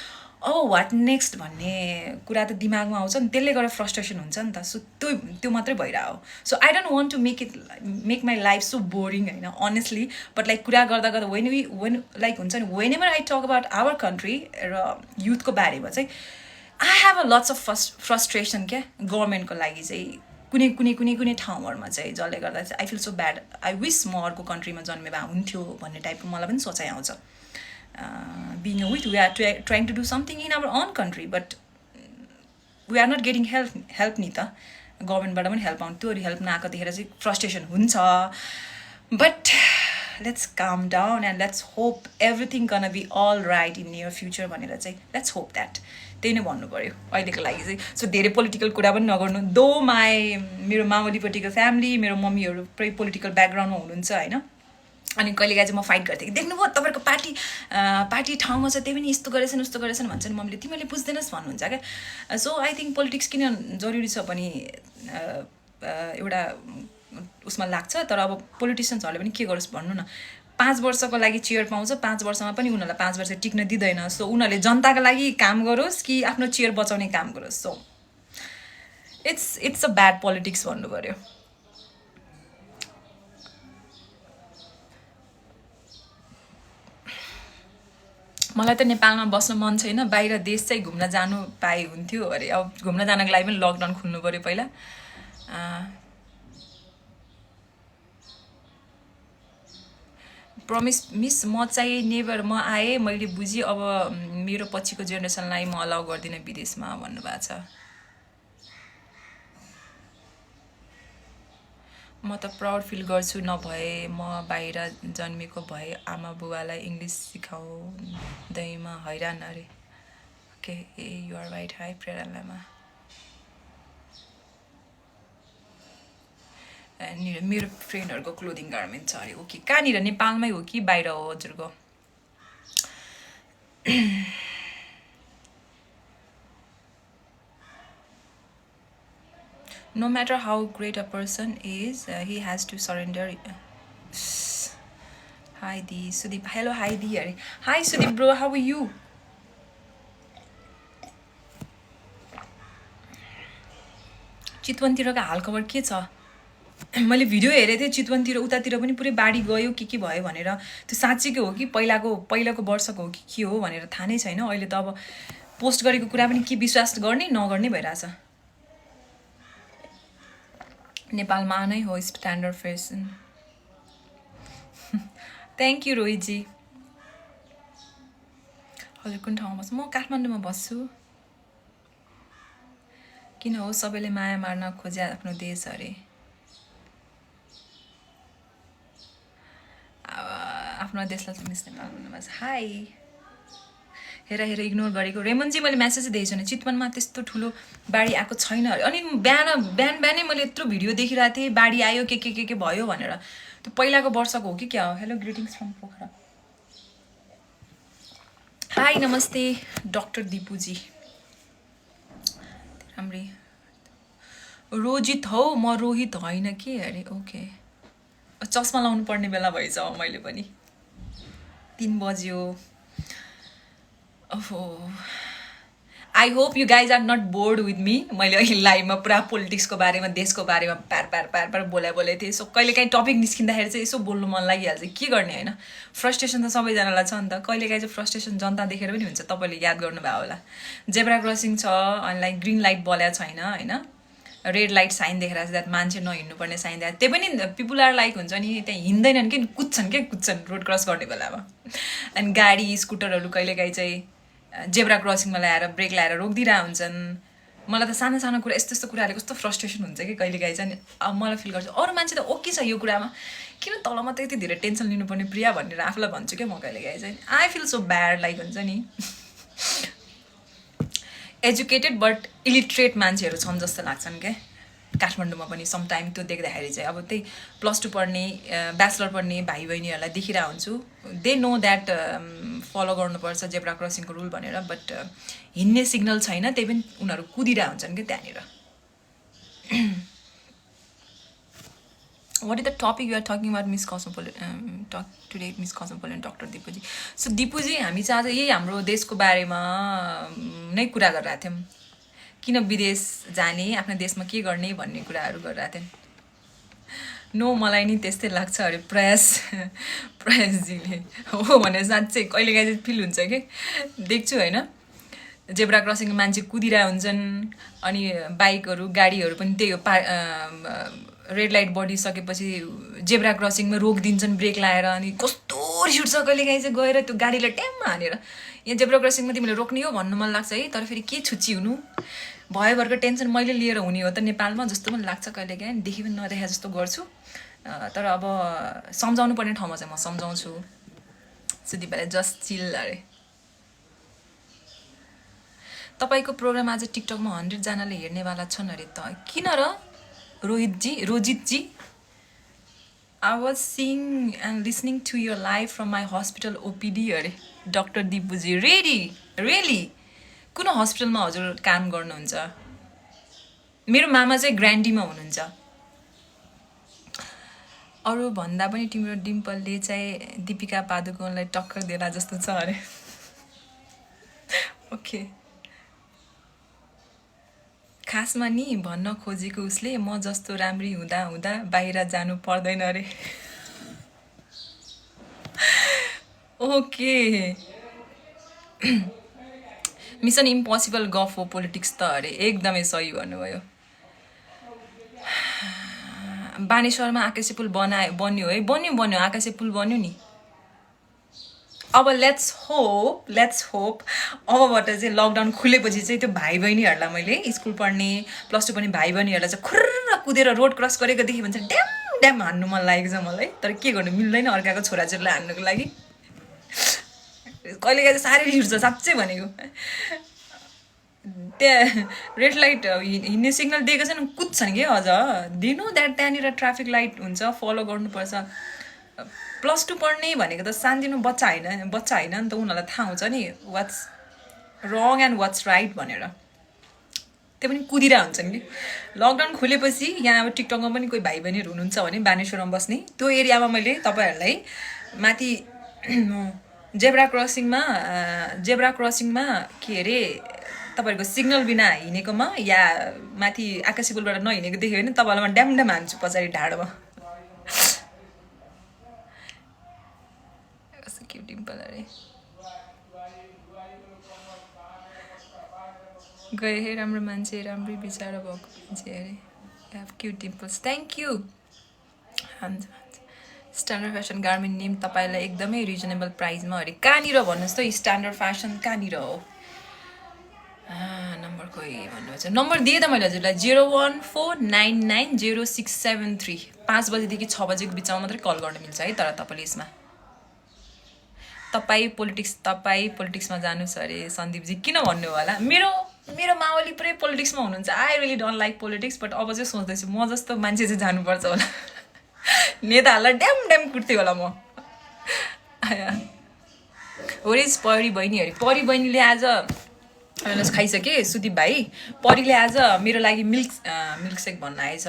वाट नेक्स्ट भन्ने कुरा त दिमागमा आउँछ नि, त्यसले गर्दा फ्रस्ट्रेसन हुन्छ नि त। सो त्यो मात्रै भइरहेको हो। So I don't want to make my life so boring होइन अनेस्टली, बट लाइक कुरा गर्दा गर्दा वेन लाइक हुन्छ नि, whenever I talk about our country र युथको बारेमा चाहिँ I have a lots of frustration क्या गभर्मेन्टको लागि चाहिँ, कुनै ठाउँहरूमा चाहिँ, जसले गर्दा चाहिँ I feel so bad. I wish म अर्को कन्ट्रीमा जन्मे भए हुन्थ्यो भन्ने टाइपको मलाई पनि सोचाइ आउँछ। Being a youth, we are trying to do something in our own country, but we are not getting help नि त गभर्मेन्टबाट पनि हेल्प आउँथ्यो, हेल्प नआएको देखेर चाहिँ फ्रस्ट्रेसन हुन्छ। But let's calm down and let's hope everything gonna be all right in near future भनेर चाहिँ लेट्स होप द्याट, त्यही नै भन्नु पऱ्यो अहिलेको लागि चाहिँ। सो धेरै पोलिटिकल कुरा पनि नगर्नु, दो मेरो मावलीपट्टिको फ्यामिली, मेरो मम्मीहरू पुरै पोलिटिकल ब्याकग्राउन्डमा हुनुहुन्छ होइन। अनि कहिलेकाहीँ चाहिँ म फाइट गर्थेँ कि देख्नुभयो तपाईँहरूको पार्टी ठाउँमा छ, त्यही पनि यस्तो गरेछन् उस्तो गरेछन् भन्छ नि मम्मीले, तिमीले बुझ्दैनस् भन्नुहुन्छ क्या। सो आई थिङ्क पोलिटिक्स किन जरुरी छ पनि एउटा उसमा लाग्छ। तर अब पोलिटिसियन्सहरूले पनि के गरोस् भन्नु न, 5 वर्षको लागि चेयर पाउँछ, 5 वर्षमा पनि उनीहरूलाई 5 वर्ष टिक्न दिँदैन। सो उनीहरूले जनताको लागि काम गरोस् कि आफ्नो चेयर बचाउने काम गरोस्। So it's a bad politics भन्नु पऱ्यो। मलाई त नेपालमा बस्न मन छैन, बाहिर देश चाहिँ घुम्न जानु पाए हुन्थ्यो अरे। अब घुम्न जानको लागि पनि लकडाउन खुल्नु पऱ्यो पहिला। प्रमिस मिस म चाहिँ नेभर, म आएँ मैले बुझेँ, अब मेरो पछिको जेनेरेसनलाई म अलाउ गर्दिनँ विदेशमा भन्नुभएको छ। म त प्राउड फिल गर्छु, नभए म बाहिर जन्मेको भए आमा बुवालाई इङ्ग्लिस सिकाउँदैमा हैरान अरे। Okay you're right. हाई प्रेरणामा मेरो फ्रेन्डहरूको क्लोदिङ गार्मेन्ट छ अरे। ओके कहाँनिर, नेपालमै हो कि बाहिर हो हजुरको? No matter how great a person is, he has to surrender. Hi Dee, Sudeep. Hello, hi Dee. Hi Sudeep bro, how are you? चितवनतिरको हालखबर के छ? मैले भिडियो हेरेको थिएँ, चितवनतिर उतातिर पनि पुरै बाढी गयो के भयो भनेर। त्यो साँच्चीकै हो कि पहिलाको वर्षको हो कि के हो भनेर थाहा नै छैन। अहिले त अब पोस्ट गरेको कुरा पनि के विश्वास गर्ने नगर्ने भइरहेछ। नेपालमा नै हो standard fashion. Thank you Rohitji. हजुर कुन ठाउँमा बस्छु? म काठमाडौँमा बस्छु। किन हो सबैले माया मार्न खोजे आफ्नो देश अरे। आफ्नो देशलाई मिस नेपाल भन्नुभएको छ। हाई हेर इग्नोर गरेको। रेमनजी मैले म्यासेज दिएको छैन, चितवनमा त्यस्तो ठुलो बाढी आएको छैन अरे। अनि बिहानै मैले यत्रो भिडियो देखिरहेको थिएँ बाढी आयो के भयो भनेर। त्यो पहिलाको वर्षको हो कि क्या हो? Hello greetings from Pokhara. High नमस्ते डक्टर दिपुजी। राम्री रोजित हौ, म रोहित होइन कि अरे। ओके चस्मा लाउनु पर्ने बेला भएछ मैले पनि। 3 बज्यो। ओहो I hope you guys are not bored with me. मैले अहिले लाइभमा पुरा पोलिटिक्सको बारेमा देशको बारेमा पार बोलाइ थिएँ। सो कहिलेकाहीँ टपिक निस्किँदाखेरि चाहिँ यसो बोल्नु मन लागिहाल्छ, के गर्ने होइन। फ्रस्ट्रेसन त सबैजनालाई छ नि त। कहिलेकाहीँ चाहिँ फ्रस्ट्रेसन जनता देखेर पनि हुन्छ। तपाईँले याद गर्नुभयो होला, जेब्रा क्रसिङ छ अनि लाइक ग्रिन लाइट बल्या छैन होइन, रेड लाइट साइन देखेर चाहिँ द्याट मान्छे नहिँड्नुपर्ने साइन द्याट। त्यही पनि पिपुल आर लाइक हुन्छ नि, त्यहाँ हिँड्दैनन् कि कुद्छन् रोड क्रस गर्ने बेलामा। अनि गाडी स्कुटरहरू कहिलेकाहीँ चाहिँ जेब्रा क्रसिङमा ल्याएर ब्रेक ल्याएर रोकिदिरहेको हुन्छन्। मलाई त सानो कुरा यस्तो कुराले कस्तो फ्रस्ट्रेसन हुन्छ कि कहिलेकाहीँ चाहिँ। अब मलाई फिल गर्छु अरू मान्छे त ओके छ यो कुरामा, किन तल मात्रै यति धेरै टेन्सन लिनुपर्ने प्रिया भनेर आफूलाई भन्छु क्या म कहिलेकाहीँ चाहिँ। I feel so bad like हुन्छ नि। एजुकेटेड बट इलिट्रेट मान्छेहरू छन् जस्तो लाग्छन् क्या काठमाडौँमा पनि समटाइम। त्यो देख्दाखेरि चाहिँ अब त्यही +2 पढ्ने ब्याचलर पढ्ने भाइ बहिनीहरूलाई देखिरहेको हुन्छु। दे नो द्याट फलो गर्नुपर्छ जेब्रा क्रसिङको रुल भनेर, बट हिँड्ने सिग्नल छैन, त्यही पनि उनीहरू कुदिरहेको हुन्छन् कि त्यहाँनिर। What is the topic you are talking about, Miss Cosmopolitan? Talk today, Miss Cosmopolitan, Dr. Dipuji. So दिपुजी हामी चाहिँ आज यही हाम्रो देशको बारेमा नै कुरा गरिरहेको थियौँ. किन विदेश जाने, आफ्नो देशमा के गर्ने भन्ने कुराहरू गरिरहेको थियौँ. नो मलाई नि त्यस्तै लाग्छ अरे प्रयासजीले हो भने साँच्चै कहिलेकाहीँ चाहिँ फिल हुन्छ कि देख्छु होइन. जेब्रा क्रसिङमा मान्छे कुदिरहेको हुन्छन् अनि बाइकहरू गाडीहरू पनि त्यही हो रेड लाइट बढिसकेपछि जेब्रा क्रसिङमा रोकिदिन्छन् ब्रेक लाएर अनि कस्तो रिस उठ्छ कहिलेकाहीँ चाहिँ गएर त्यो गाडीलाई ट्याममा हानेर. यहाँ जेब्रा क्रसिङमा तिमीले रोक्ने हो भन्नु मन लाग्छ है, तर फेरि के छुच्ची हुनु भयोभरको टेन्सन मैले लिएर हुने हो त नेपालमा जस्तो पनि लाग्छ कहिलेकाहीँ. देखि पनि नदेखा जस्तो गर्छु, तर अब सम्झाउनु पर्ने ठाउँमा चाहिँ म सम्झाउँछु. सुदीपलाई जस्ट चिल अरे. तपाईँको प्रोग्राम आज टिकटकमा 100जनाले हेर्नेवाला छन् अरे त. किन र रोजितजी? I was seeing and listening to your live from my hospital OPD अरे डक्टर दिपुजी. रियली कुन हस्पिटलमा हजुर काम गर्नुहुन्छ? मेरो मामा चाहिँ ग्रान्डीमा हुनुहुन्छ. अरू भन्दा पनि तिम्रो डिम्पलले चाहिँ दीपिका पादुकोणलाई टक्कर दिएला जस्तो छ अरे. ओके, खासमा नि भन्न खोजेको उसले म जस्तो राम्री हुँदा हुँदा बाहिर जानु पर्दैन अरे. ओके, मिसन इम्पोसिबल गफ हो पोलिटिक्स त अरे. एकदमै सही भन्नुभयो. बानेश्वरमा आकाशे पुल बन्यो है. बन्यो आकाशे पुल बन्यो नि. अब लेट्स होप अबबाट चाहिँ लकडाउन खुलेपछि चाहिँ त्यो भाइ बहिनीहरूलाई मैले स्कुल पढ्ने +2 पढ्ने भाइ बहिनीहरूलाई चाहिँ खुर्र कुदेर रोड क्रस गरेको देखि भन्छ ड्याम हान्नु मन लागेको छ मलाई. तर के गर्नु मिल्दैन अर्काको छोराछोरीलाई हान्नुको लागि. कहिलेकाहीँ चाहिँ साह्रै रिस उठ्छ साँच्चै भनेको. त्यहाँ रेड लाइट हिँड्ने सिग्नल दिएको छ नि कुद्छन् कि अझ. दिनु द्याट त्यहाँनिर ट्राफिक लाइट हुन्छ, फलो गर्नुपर्छ. +2 पढ्ने भनेको त सानोतिनो बच्चा होइन नि त. उनीहरूलाई थाहा हुन्छ नि what's wrong and what's right भनेर. त्यो पनि कुदिरहेको हुन्छन् कि. लकडाउन खुलेपछि यहाँ अब टिकटकमा पनि कोही भाइ बहिनीहरू हुनुहुन्छ भने बानेश्वरमा बस्ने त्यो एरियामा मैले तपाईँहरूलाई माथि जेब्रा क्रसिङमा के अरे तपाईँहरूको सिग्नल बिना हिँडेकोमा या माथि आकाशे पुलबाट नहिँडेको देख्यो भने तपाईँलाई म ड्याम हान्छु पछाडि ढाडमा. डिम्पल अरे गए हे राम्रो मान्छे, राम्रै विचार भएको मान्छे अरे. Cute dimples, thank you. Standard fashion garment name तपाईँलाई एकदमै रिजनेबल प्राइसमा अरे. कहाँनिर भन्नुहोस् त स्ट्यान्डर्ड फेसन कहाँनिर हो? नम्बर खोइ भन्नुहुन्छ. नम्बर दिएँ त मैले हजुरलाई 014990673. 5 बजीदेखि 6 बजीको बिचमा मात्रै कल गर्न मिल्छ है. तर तपाईँले यसमा तपाईँ पोलिटिक्समा जानुहोस् अरे. सन्दीपजी किन भन्नु होला? मेरो मावली पुरै पोलिटिक्समा हुनुहुन्छ. I really don't like politics, but अब चाहिँ सोच्दैछु म जस्तो मान्छे चाहिँ जानुपर्छ होला. नेताहरूलाई ड्याम कुट्थेँ होला म. होरिज परी बहिनी अरे. परी बहिनीले आज खाइसकेँ सुदीप भाइ. परीले आज मेरो लागि मिल्क सेक भन्न आएछ.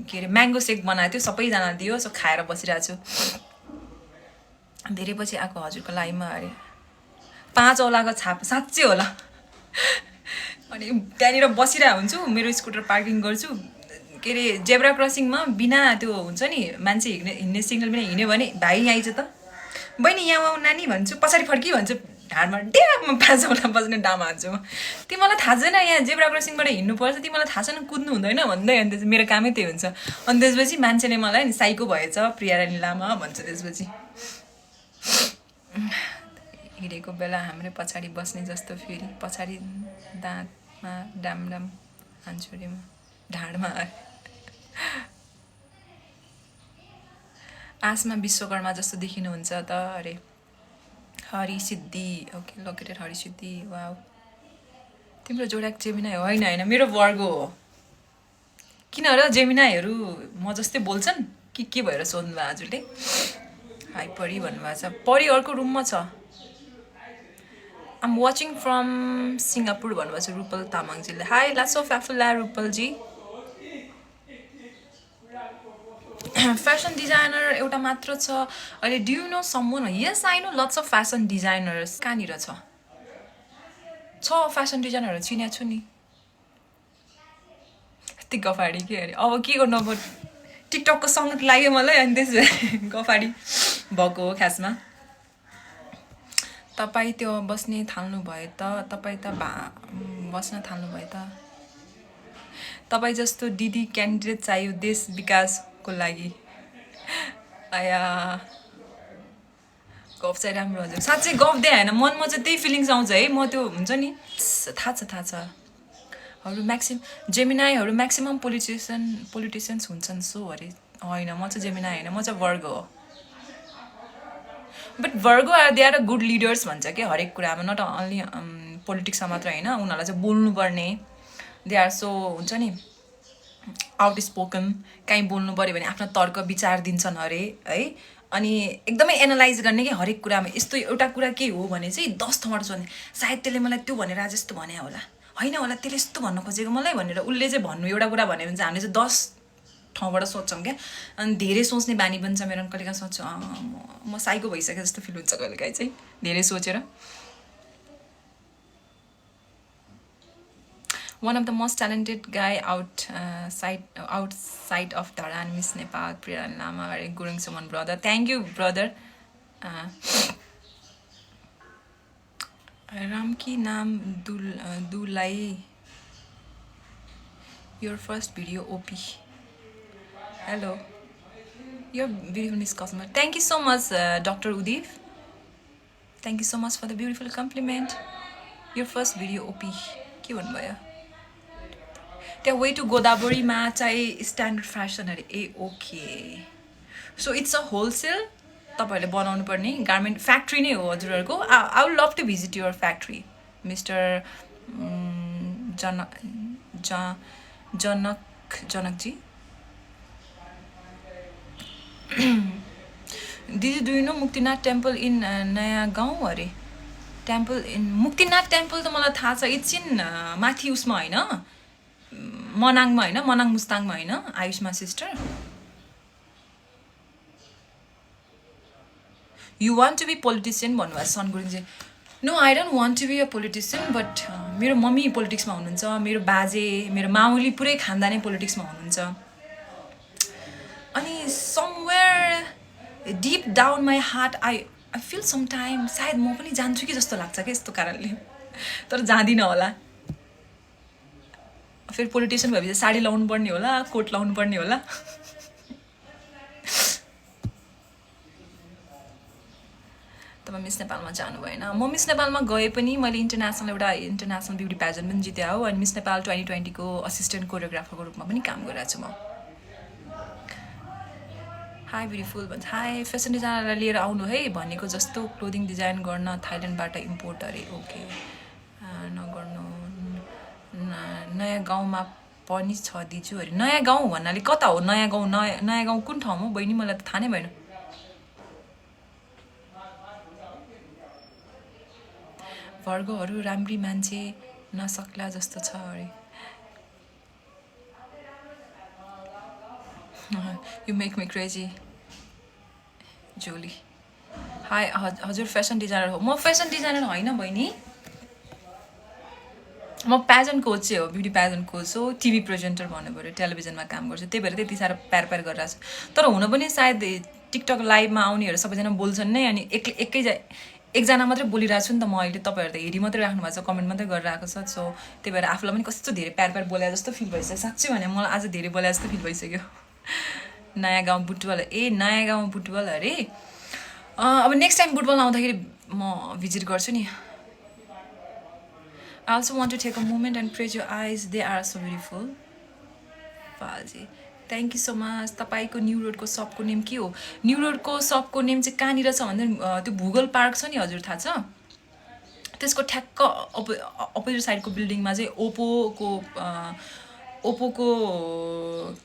के अरे म्याङ्गो सेक बनाएको थियो, सबैजना दियो. सो खाएर बसिरहेको छु. धेरै पछि आएको हजुरको लाइभमा अरे. 5 औलाको छाप साँच्चै होला. अनि त्यहाँनिर बसिरहेको हुन्छु, मेरो स्कुटर पार्किङ गर्छु. के अरे जेब्रा क्रसिङमा बिना त्यो हुन्छ नि मान्छे हिँड्ने सिग्नल बिना हिँड्यो भने भाइ यहाँ आइज त बहिनी यहाँ आऊ नानी भन्छु, पछाडि फर्की भन्छु, ढाडमा ड्याममा 5 औला बस्ने डामा हान्छु म. तिमीलाई थाहा छैन यहाँ जेब्रा क्रसिङबाट हिँड्नुपर्छ, तिमीलाई थाहा छैन कुद्नु हुँदैन भन्दै. अनि त्यसपछि मेरो कामै त्यही हुन्छ. अनि त्यसपछि मान्छेले मलाई नि साइको भएछ प्रियारानी लामा भन्छ. त्यसपछि हिँडेको बेला हाम्रै पछाडि बस्ने जस्तो फेरि पछाडि दाँतमा डाम हान्छु अरे म ढाडमा. आसमा विश्वकर्मा जस्तो देखिनुहुन्छ त अरे. Harisiddhi okay located Harisiddhi. Wow, तिम्रो जोडा जेमिनाई होइन मेरो वर्गो हो. किन र जेमिनाईहरू म जस्तै बोल्छन् कि के भएर सोध्नुभयो हजुरले? हाई परी भन्नुभएको छ. परी अर्को रुममा छ. आम वाचिङ फ्रम सिङ्गापुर भन्नुभएको छ रुपल तामाङजीले. हाई लासो फ्याफुला रुपलजी. फेसन डिजाइनर एउटा मात्र छ अहिले. Do you know someone? Yes I know lots of fashion designers. कहाँनिर छ फेसन डिजाइनरहरू चिनेको छु नि. यति गफाडी के अरे. अब के गर्नु, अब टिकटकको सङ्गत लाग्यो मलाई अनि त्यस गफाडी भएको हो खासमा. तपाईँ त्यो बस्ने थाल्नु भयो त? तपाईँ त बस्न थाल्नु भयो त? तपाईँ जस्तो दिदी क्यान्डिडेट चाहियो देश विकासको लागि. आया गफ चाहिँ राम्रो हजुर. साँच्चै गफ दिए होइन, मनमा चाहिँ त्यही फिलिङ्स आउँछ है. म त्यो हुन्छ नि, थाहा छ जेमिनाईहरू म्याक्सिमम् पोलिटिसियन्स हुन्छन् सो अरे. होइन, म चाहिँ जेमिनाई होइन, म चाहिँ वर्ग हो. But Virgo they are good leaders भन्छ कि हरेक कुरामा, नट अन्ली पोलिटिक्समा मात्र होइन. उनीहरूलाई चाहिँ बोल्नुपर्ने, दे आर सो हुन्छ नि आउट स्पोकन. काहीँ बोल्नु पऱ्यो भने आफ्नो तर्क विचार दिन्छन् अरे है. अनि एकदमै एनालाइज गर्ने कि हरेक कुरामा. यस्तो एउटा कुरा के हो भने चाहिँ 10 ठाउँबाट सोध्ने, सायद त्यसले मलाई त्यो भनेर आज यस्तो भने होला, होइन होला त्यसले यस्तो भन्न खोजेको मलाई भनेर उसले चाहिँ भन्नु एउटा कुरा भन्यो भने चाहिँ हामीले चाहिँ 10 ठाउँबाट सोध्छौँ क्या. अनि धेरै सोच्ने बानी पनि छ मेरो. कहिलेकाहीँ सोध्छु म साइको भइसक्यो जस्तो फिल हुन्छ कहिलेकाहीँ चाहिँ धेरै सोचेर. One of the most talented guy outside of Dharan miss Nepal Priya Lama Gurung Suman brother. Thank you brother. रामकी नाम दुलाई your first video OP. Hello, your beautiful miss customer. Thank you so much doctor Udip. Thank you so much for the beautiful compliment. Your first video OP के भन्नुभयो? त्यहाँ वे टु गोदावरीमा चाहिँ स्ट्यान्डर्ड फेसन अरे. ए okay, so it's a wholesale. तपाईँहरूले बनाउनु पर्ने गार्मेन्ट फ्याक्ट्री नै हो हजुरहरूको. I would love to visit your factory mister Janakji. दिदी do you know Muktinath temple in Naya Gaun अरे. टेम्पल इन मुक्तिनाथ टेम्पल त मलाई थाहा छ. इट्स इन माथि उसमा होइन, मनाङमा होइन, मनाङ मुस्ताङमा होइन. Ayushma sister, you want to be politician भन्नुभएको सन Gurungji. No, I don't want to be a politician. But मेरो मम्मी पोलिटिक्समा हुनुहुन्छ, मेरो बाजे मेरो माउली पुरै खानदानै पोलिटिक्समा हुनुहुन्छ. अनि somewhere deep down my heart I feel sometime सायद म पनि जान्छु कि जस्तो लाग्छ क्या यस्तो कारणले. तर जाँदिनँ होला. फेरि पोलिटिसियन भएपछि साडी लाउनु पर्ने होला, कोट लाउनु पर्ने होला. तपाईँ मिस नेपालमा जानु भएन? म मिस नेपालमा गए पनि मैले इन्टरनेसनल ब्युटी पेजेन्ट पनि जिते हो. अनि मिस नेपाल 2020 को असिस्टेन्ट कोरियोग्राफरको रूपमा पनि काम गरिरहेको छु म. हाई ब्युटिफुल भन्छ. हाई, फेसन डिजाइनरलाई लिएर आउनु है भनेको जस्तो क्लोदिङ डिजाइन गर्न थाइल्यान्डबाट इम्पोर्ट अरे. ओके, नगर्नु. नयाँ गाउँमा पनि छ दिजु अरे. नयाँ गाउँ भन्नाले कता हो नयाँ गाउँ? नयाँ गाउँ कुन ठाउँ हो बहिनी? मलाई त थाहा नै भएन. वर्गहरू राम्री मान्छे नसक्ला जस्तो छ अरे. You make me crazy Jolly. Hi, हजुर फेसन डिजाइनर हो? म फेसन डिजाइनर होइन बहिनी, म पेजेन्ट कोच चाहिँ हो, ब्युटी पेजेन्ट कोच हो. टिभी प्रेजेन्टर भन्नु पऱ्यो, टेलिभिजनमा काम गर्छु, त्यही भएर त्यति साह्रो प्यार गरिरहेको छु. तर हुन पनि सायद टिकटक लाइभमा आउनेहरू सबैजना बोल्छन् नै. अनि एकजना मात्रै बोलिरहेको छु नि त म अहिले. तपाईँहरू त हेरी मात्रै राख्नु भएको छ, कमेन्ट मात्रै गरिरहेको छ. सो त्यही भएर आफूलाई पनि कस्तो धेरै प्यार बोलाए जस्तो फिल भइसक्यो. साँच्चै भने मलाई आज धेरै बोलाए जस्तो फिल भइसक्यो. नयाँ गाउँ बुटवल. ए नयाँ गाउँ बुटवल अरे. अब नेक्स्ट टाइम बुटवल आउँदाखेरि म भिजिट गर्छु नि. I also want to take a moment and praise your eyes. They are so beautiful. Faji. Thank you so much. तपाईको न्यू रोडको सपको नेम के हो? न्यू रोडको सपको नेम चाहिँ कहाँनिर छ भन्दा त्यो भूगोल पार्क छ नि हजुर, थाहा छ? त्यसको ठ्याक्क अपोजिट साइडको बिल्डिङमा चाहिँ ओप्पोको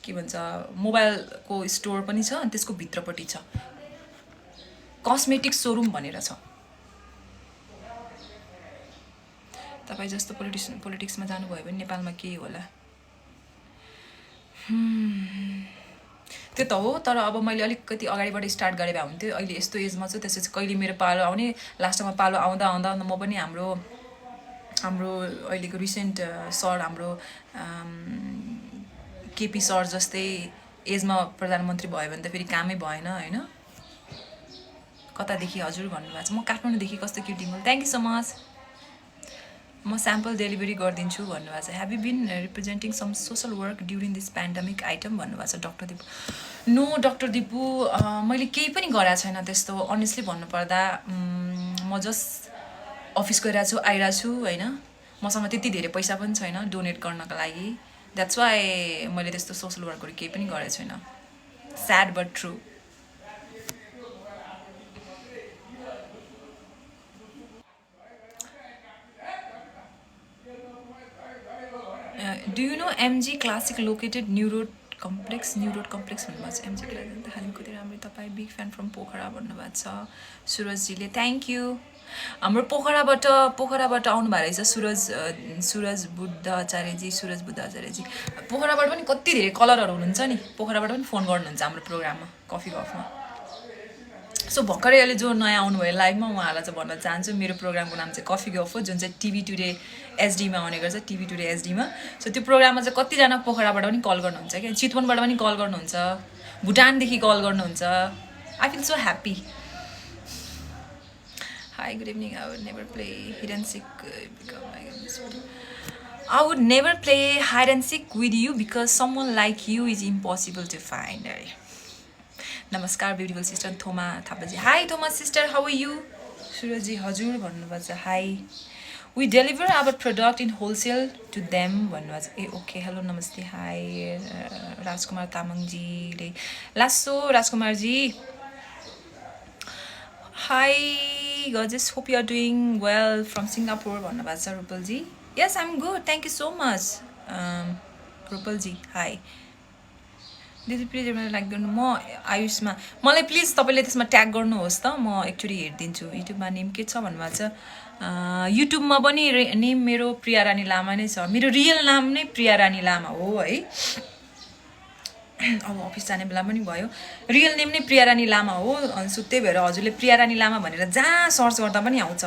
के भन्छ मोबाइलको स्टोर पनि छ. अनि त्यसको भित्रपट्टि छ कस्मेटिक सोरुम भनेर छ. तपाईँ जस्तो पोलिटिक्समा जानुभयो भने नेपालमा के होला? त्यो त हो, तर अब मैले अलिकति अगाडिबाट स्टार्ट गरे भए हुन्थ्यो। अहिले यस्तो एजमा छु, त्यसपछि कहिले मेरो पालो आउने, लास्टमा पालो आउँदा आउँदा म पनि हाम्रो अहिलेको रिसेन्ट सर हाम्रो केपी सर जस्तै एजमा प्रधानमन्त्री भयो भने त फेरि कामै भएन होइन। कतादेखि हजुर भन्नुभएको छ, म काठमाडौँदेखि। कस्तो cute dimple, thank you so much. म स्याम्पल डेलिभरी गरिदिन्छु भन्नुभएको छ। Have you been representing some social work during this pandemic item भन्नुभएको छ doctor Dipu. No doctor Dipu, मैले केही पनि गरेको छैन त्यस्तो। अनेस्टली भन्नुपर्दा म जस्ट अफिस गइरहेको छु, आइरहेको छु होइन। मसँग त्यति धेरै पैसा पनि छैन डोनेट गर्नको लागि। द्याट्स वाइ मैले त्यस्तो सोसल वर्कहरू केही पनि गरेको छैन। Sad but true. Do you no MG classic located new road complex भन्नुभएको छ। एमजी क्लासिक त खालि कति राम्रो, तपाईँ बिग फ्यान फ्रम पोखरा भन्नुभएको छ सुरजजीले। Thank you. हाम्रो पोखराबाट आउनुभएको रहेछ सुरज बुद्ध आचार्यजी। पोखराबाट पनि कति धेरै कलरहरू हुनुहुन्छ नि, पोखराबाट पनि फोन गर्नुहुन्छ हाम्रो प्रोग्राममा कफी गफमा। सो भर्खरै अहिले जो नयाँ आउनुभयो लाइभमा, उहाँहरूलाई चाहिँ भन्न चाहन्छु मेरो प्रोग्रामको नाम चाहिँ कफी गफ हो, जुन चाहिँ टिभी टुडे एचडीमा आउने गर्छ, टिभी टुडे एचडीमा। सो त्यो प्रोग्राममा चाहिँ कतिजना पोखराबाट पनि कल गर्नुहुन्छ क्या, चितवनबाट पनि कल गर्नुहुन्छ, भुटानदेखि कल गर्नुहुन्छ। I feel so happy. Hi good evening. I would never play hide and seek with you because someone like you is impossible to find. अरे नमस्कार beautiful sister Thoma Thapaji. Hi Thoma sister, how are you? Surji हजुर भन्नुभएको छ। Hi, we deliver our product in wholesale to them भन्नुभएको छ। ए ओके, हेलो नमस्ते। हाई राजकुमार तामाङजीले। लासो Rajkumarji. Hi guys, hope you are doing well from Singapore भन्नुभएको छ Rupalji. Yes I am good, thank you so much Rupalji. Hi दिदी प्लिज एउटा लाइक गर्नु। म आयुषमा, मलाई प्लिज तपाईँले त्यसमा ट्याग गर्नुहोस् त, म एक्चुअली हेरिदिन्छु। युट्युबमा नेम के छ भन्नुभएको छ। युट्युबमा पनि नेम मेरो प्रिया रानी लामा नै छ। मेरो रियल नाम नै प्रिया रानी लामा हो है। अब अफिस जाने बेला पनि भयो। रियल नेम नै प्रिया रानी लामा हो। सो त्यही भएर हजुरले प्रिया रानी लामा भनेर जहाँ सर्च गर्दा पनि आउँछ।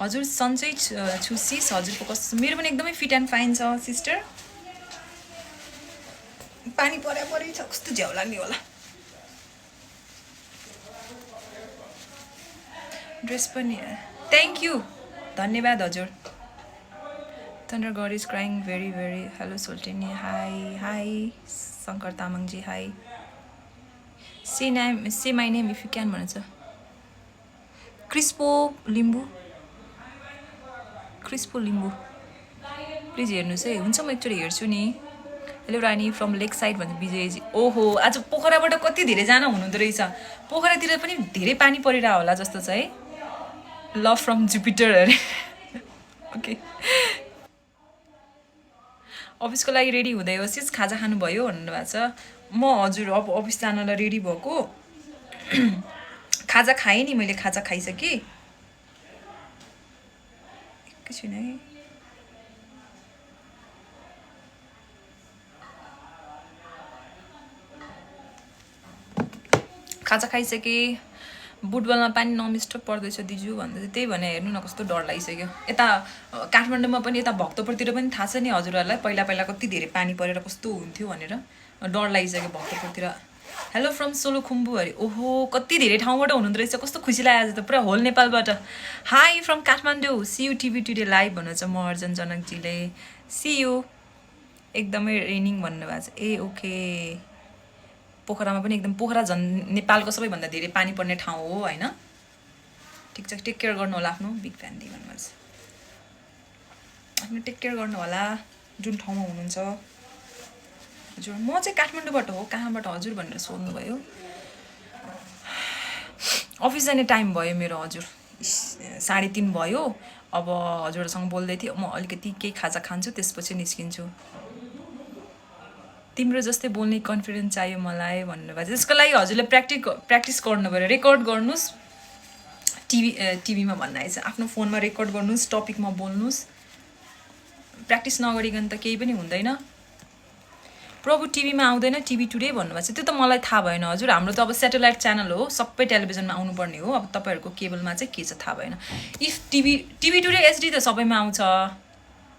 हजुर सन्चै छु सिस, हजुरको कस्तो? मेरो पनि एकदमै फिट एन्ड फाइन छ सिस्टर। पानी परै छ, कस्तो झ्याउ लाग्ने होला। ड्रेस पनि थ्याङ्क यू, धन्यवाद हजुर। Thunder god is crying very very. Hello सोल्टेनी। Hi Shankar Tamangji. Hi say my name if you can भनेछ। क्रिस्पो लिम्बू प्लिज हेर्नुहोस् है। हुन्छ, म एकचोटि हेर्छु नि। Hello Rani from lake side भन्छ विजयजी। ओहो, आज पोखराबाट कति धेरैजना हुनुहुँदो रहेछ। पोखरातिर पनि धेरै पानी परिरहेको होला जस्तो छ है। लभ फ्रम जुपिटर अरे। ओके, अफिसको लागि रेडी हुँदै हो सिस, खाजा खानुभयो भन्नुभएको छ। म हजुर अब अफिस जानलाई रेडी भएको। खाजा खाएँ नि मैले, खाजा खाइसकेँ। एकैछिन है। खाजा खाइसकेँ। बुटबलमा पानी नमिस्टो पर्दैछ दिजु भन्दैछ। त्यही भने हेर्नु न कस्तो डर लागिसक्यो। यता काठमाडौँमा पनि, यता भक्तपुरतिर पनि थाहा छ नि हजुरहरूलाई, पहिला कति धेरै पानी परेर कस्तो हुन्थ्यो भनेर डर लागिसक्यो भक्तपुरतिर। हेलो फ्रम सोलुखुम्बु अरे। ओहो, कति धेरै ठाउँबाट हुनुहुँदो रहेछ, कस्तो खुसी लाग्यो आज त, पुरा होल नेपालबाट। High from Kathmandu, see you TV today live भन्नुहुन्छ म अर्जन जनकजीले। सियु। एकदमै रेनिङ भन्नुभएको छ। ए ओके, पोखरामा पनि एकदम, पोखरा झन् नेपालको सबैभन्दा धेरै पानी पर्ने ठाउँ हो होइन। ठिक छ, टेक केयर गर्नु होला आफ्नो। बिग फ्यान दिदी भन्नुभएको छ। आफ्नो टेक केयर गर्नु होला जुन ठाउँमा हुनुहुन्छ। हजुर म चाहिँ काठमाडौँबाट हो, कहाँबाट हजुर भनेर सोध्नुभयो। अफिस जाने टाइम भयो मेरो हजुर, 3:30 भयो। अब हजुरसँग बोल्दै थिएँ, म अलिकति केही खाजा खान्छु त्यसपछि निस्किन्छु। तिम्रो जस्तै बोल्ने कन्फिडेन्स चाहियो मलाई भन्नुभएको छ। त्यसको लागि हजुरले प्र्याक्टिस गर्नु पऱ्यो। रेकर्ड गर्नुहोस्, टिभीमा भन्न आएछ, आफ्नो फोनमा रेकर्ड गर्नुहोस्, टपिकमा बोल्नुहोस्। प्र्याक्टिस नगरिकन त केही पनि हुँदैन। प्रभु टिभीमा आउँदैन टिभी टुडे भन्नुभएको छ त्यो त मलाई थाहा भएन हजुर हाम्रो त अब सेटेलाइट च्यानल हो सबै टेलिभिजनमा आउनुपर्ने हो अब तपाईँहरूको केबलमा चाहिँ के छ थाहा भएन इफ टिभी टुडे एचडी त सबैमा आउँछ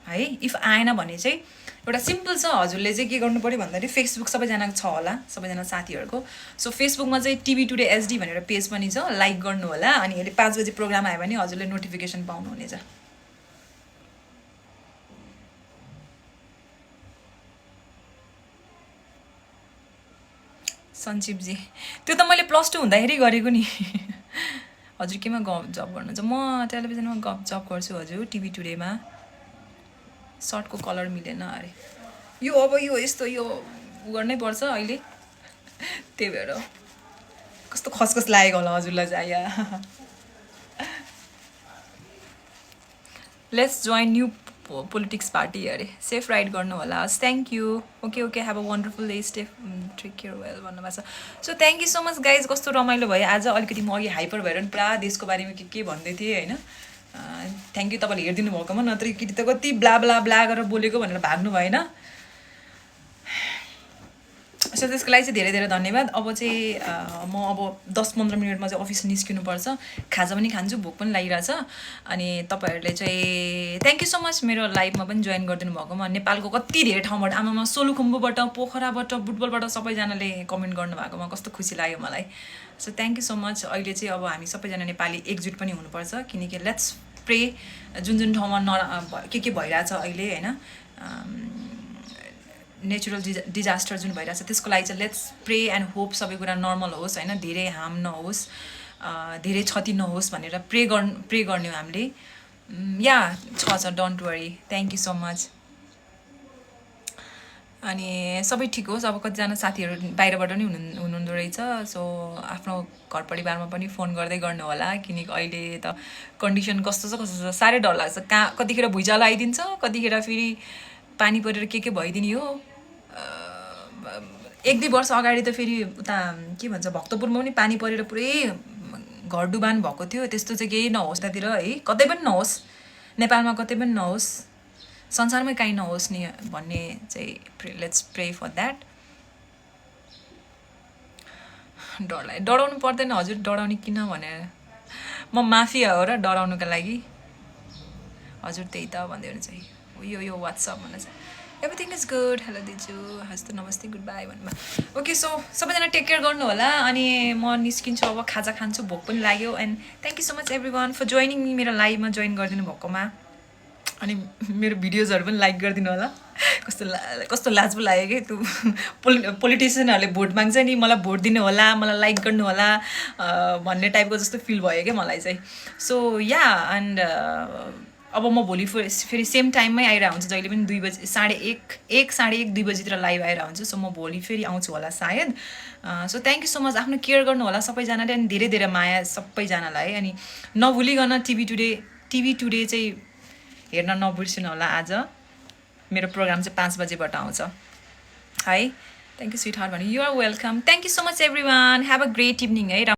है इफ आएन भने चाहिँ एउटा सिम्पल छ हजुरले चाहिँ के गर्नु पऱ्यो भन्दाखेरि फेसबुक सबैजनाको छ होला सबैजना साथीहरूको सो फेसबुकमा चाहिँ टिभी टुडे एचडी भनेर पेज पनि छ लाइक गर्नु होला अनि अहिले 5 बजे प्रोग्राम आयो भने हजुरले नोटिफिकेसन पाउनुहुनेछ सञ्जीवजी त्यो त मैले +2 हुँदाखेरि गरेको नि हजुर केमा जब गर्नुहुन्छ म टेलिभिजनमा जब गर्छु हजुर टिभी टुडेमा सर्टको कलर मिलेन अरे यो अब यो यस्तो यो गर्नै पर्छ अहिले त्यही भएर कस्तो खसखस लागेको होला हजुरलाई चाहिँ yeah let's join new politics party अरे सेफ राइड गर्नु होला thank you okay okay have a wonderful day stay take care well भन्नुभएको छ so thank you so much guys कस्तो रमाइलो भयो आज अलिकति म अघि हाइपर भएर नि पुरा देशको बारेमा के भन्दै थिएँ होइन थ्याङ्क यू तपाईँले हेरिदिनु भएकोमा नत्र केटी त कति ब्ला ब्ला ब्ला गरेर बोलेको भनेर भाग्नु भएन सो त्यसको लागि चाहिँ धेरै धेरै धन्यवाद अब चाहिँ म अब 10-15 मिनटमा चाहिँ अफिस निस्किनुपर्छ खाजा पनि खान्छु भोक पनि लागिरहेछ अनि तपाईँहरूले चाहिँ थ्याङ्क यू सो मच मेरो लाइभमा पनि जोइन गरिदिनु भएकोमा नेपालको कति धेरै ठाउँबाट आमामा सोलुखुम्बुबाट पोखराबाट बुटबलबाट सबैजनाले कमेन्ट गर्नुभएकोमा कस्तो खुसी लाग्यो मलाई so thank you so much अहिले चाहिँ अब हामी सबैजना नेपाली एकजुट पनि हुनुपर्छ किनकि लेट्स प्रे जुन ठाउँमा के भइरहेछ अहिले होइन नेचुरल डिजास्टर जुन भइरहेछ त्यसको लागि चाहिँ लेट्स प्रे एन्ड होप सबै कुरा नर्मल होस् होइन धेरै हार्म नहोस् धेरै क्षति नहोस् भनेर प्रे गर्ने हो हामीले या छ don't worry thank you so much अनि सबै ठिक होस् अब कतिजना साथीहरू बाहिरबाट नि हुनुहुँदो रहेछ सो आफ्नो घर परिवारमा पनि फोन गर्दै गर्नु होला किनकि अहिले त कन्डिसन कस्तो छ साह्रै डर लाग्छ कहाँ कतिखेर भुइँचालो आइदिन्छ कतिखेर फेरि पानी परेर के भइदिने हो 1-2 वर्ष अगाडि त फेरि उता के भन्छ भक्तपुरमा पनि पानी परेर पुरै घर डुबान भएको थियो त्यस्तो चाहिँ केही नहोस् त्यतिर है कतै पनि नहोस् नेपालमा कतै पनि नहोस् संसारमै कहीँ नहोस् नि भन्ने चाहिँ लेट्स प्रे फर द्याट डराउनु पर्दैन हजुर डराउने किन भनेर म माफिया हो र डराउनुको लागि हजुर त्यही त भन्दै हुनुहुन्छ यो वाट्सएप भनेर चाहिँ एभ्रिथिङ इज गुड हेलो दिजु हस्त नमस्ते गुड बाई भन्नुभयो ओके सो सबैजना टेक केयर गर्नु होला अनि म निस्किन्छु अब खाजा खान्छु भोक पनि लाग्यो and thank you so much everyone for joining me मेरो लाइभमा जोइन गरिदिनु भएकोमा अनि मेरो भिडियोजहरू पनि लाइक गरिदिनु होला कस्तो लाज पो लाग्यो कि त्यो पोलिटिसियनहरूले भोट माग्छ नि मलाई भोट दिनु होला मलाई लाइक गर्नु होला भन्ने टाइपको जस्तो फिल भयो क्या मलाई चाहिँ सो या एन्ड अब म भोलि फेरि सेम टाइममै आइरहेको हुन्छु जहिले पनि 2 बजी 1:30 2 बजीतिर लाइभ आइरहेको हुन्छु सो म भोलि फेरि आउँछु होला सायद so thank you so much आफ्नो केयर गर्नु होला सबैजनाले अनि धेरै धेरै माया सबैजनालाई अनि नभुलिकन टिभी टुडे चाहिँ हेर्न नबिर्सिनु होला आज मेरो प्रोग्राम चाहिँ 5 बजेबाट आउँछ है थ्याङ्क यू स्विट हार्ट भने you are welcome thank you so much everyone have a great evening है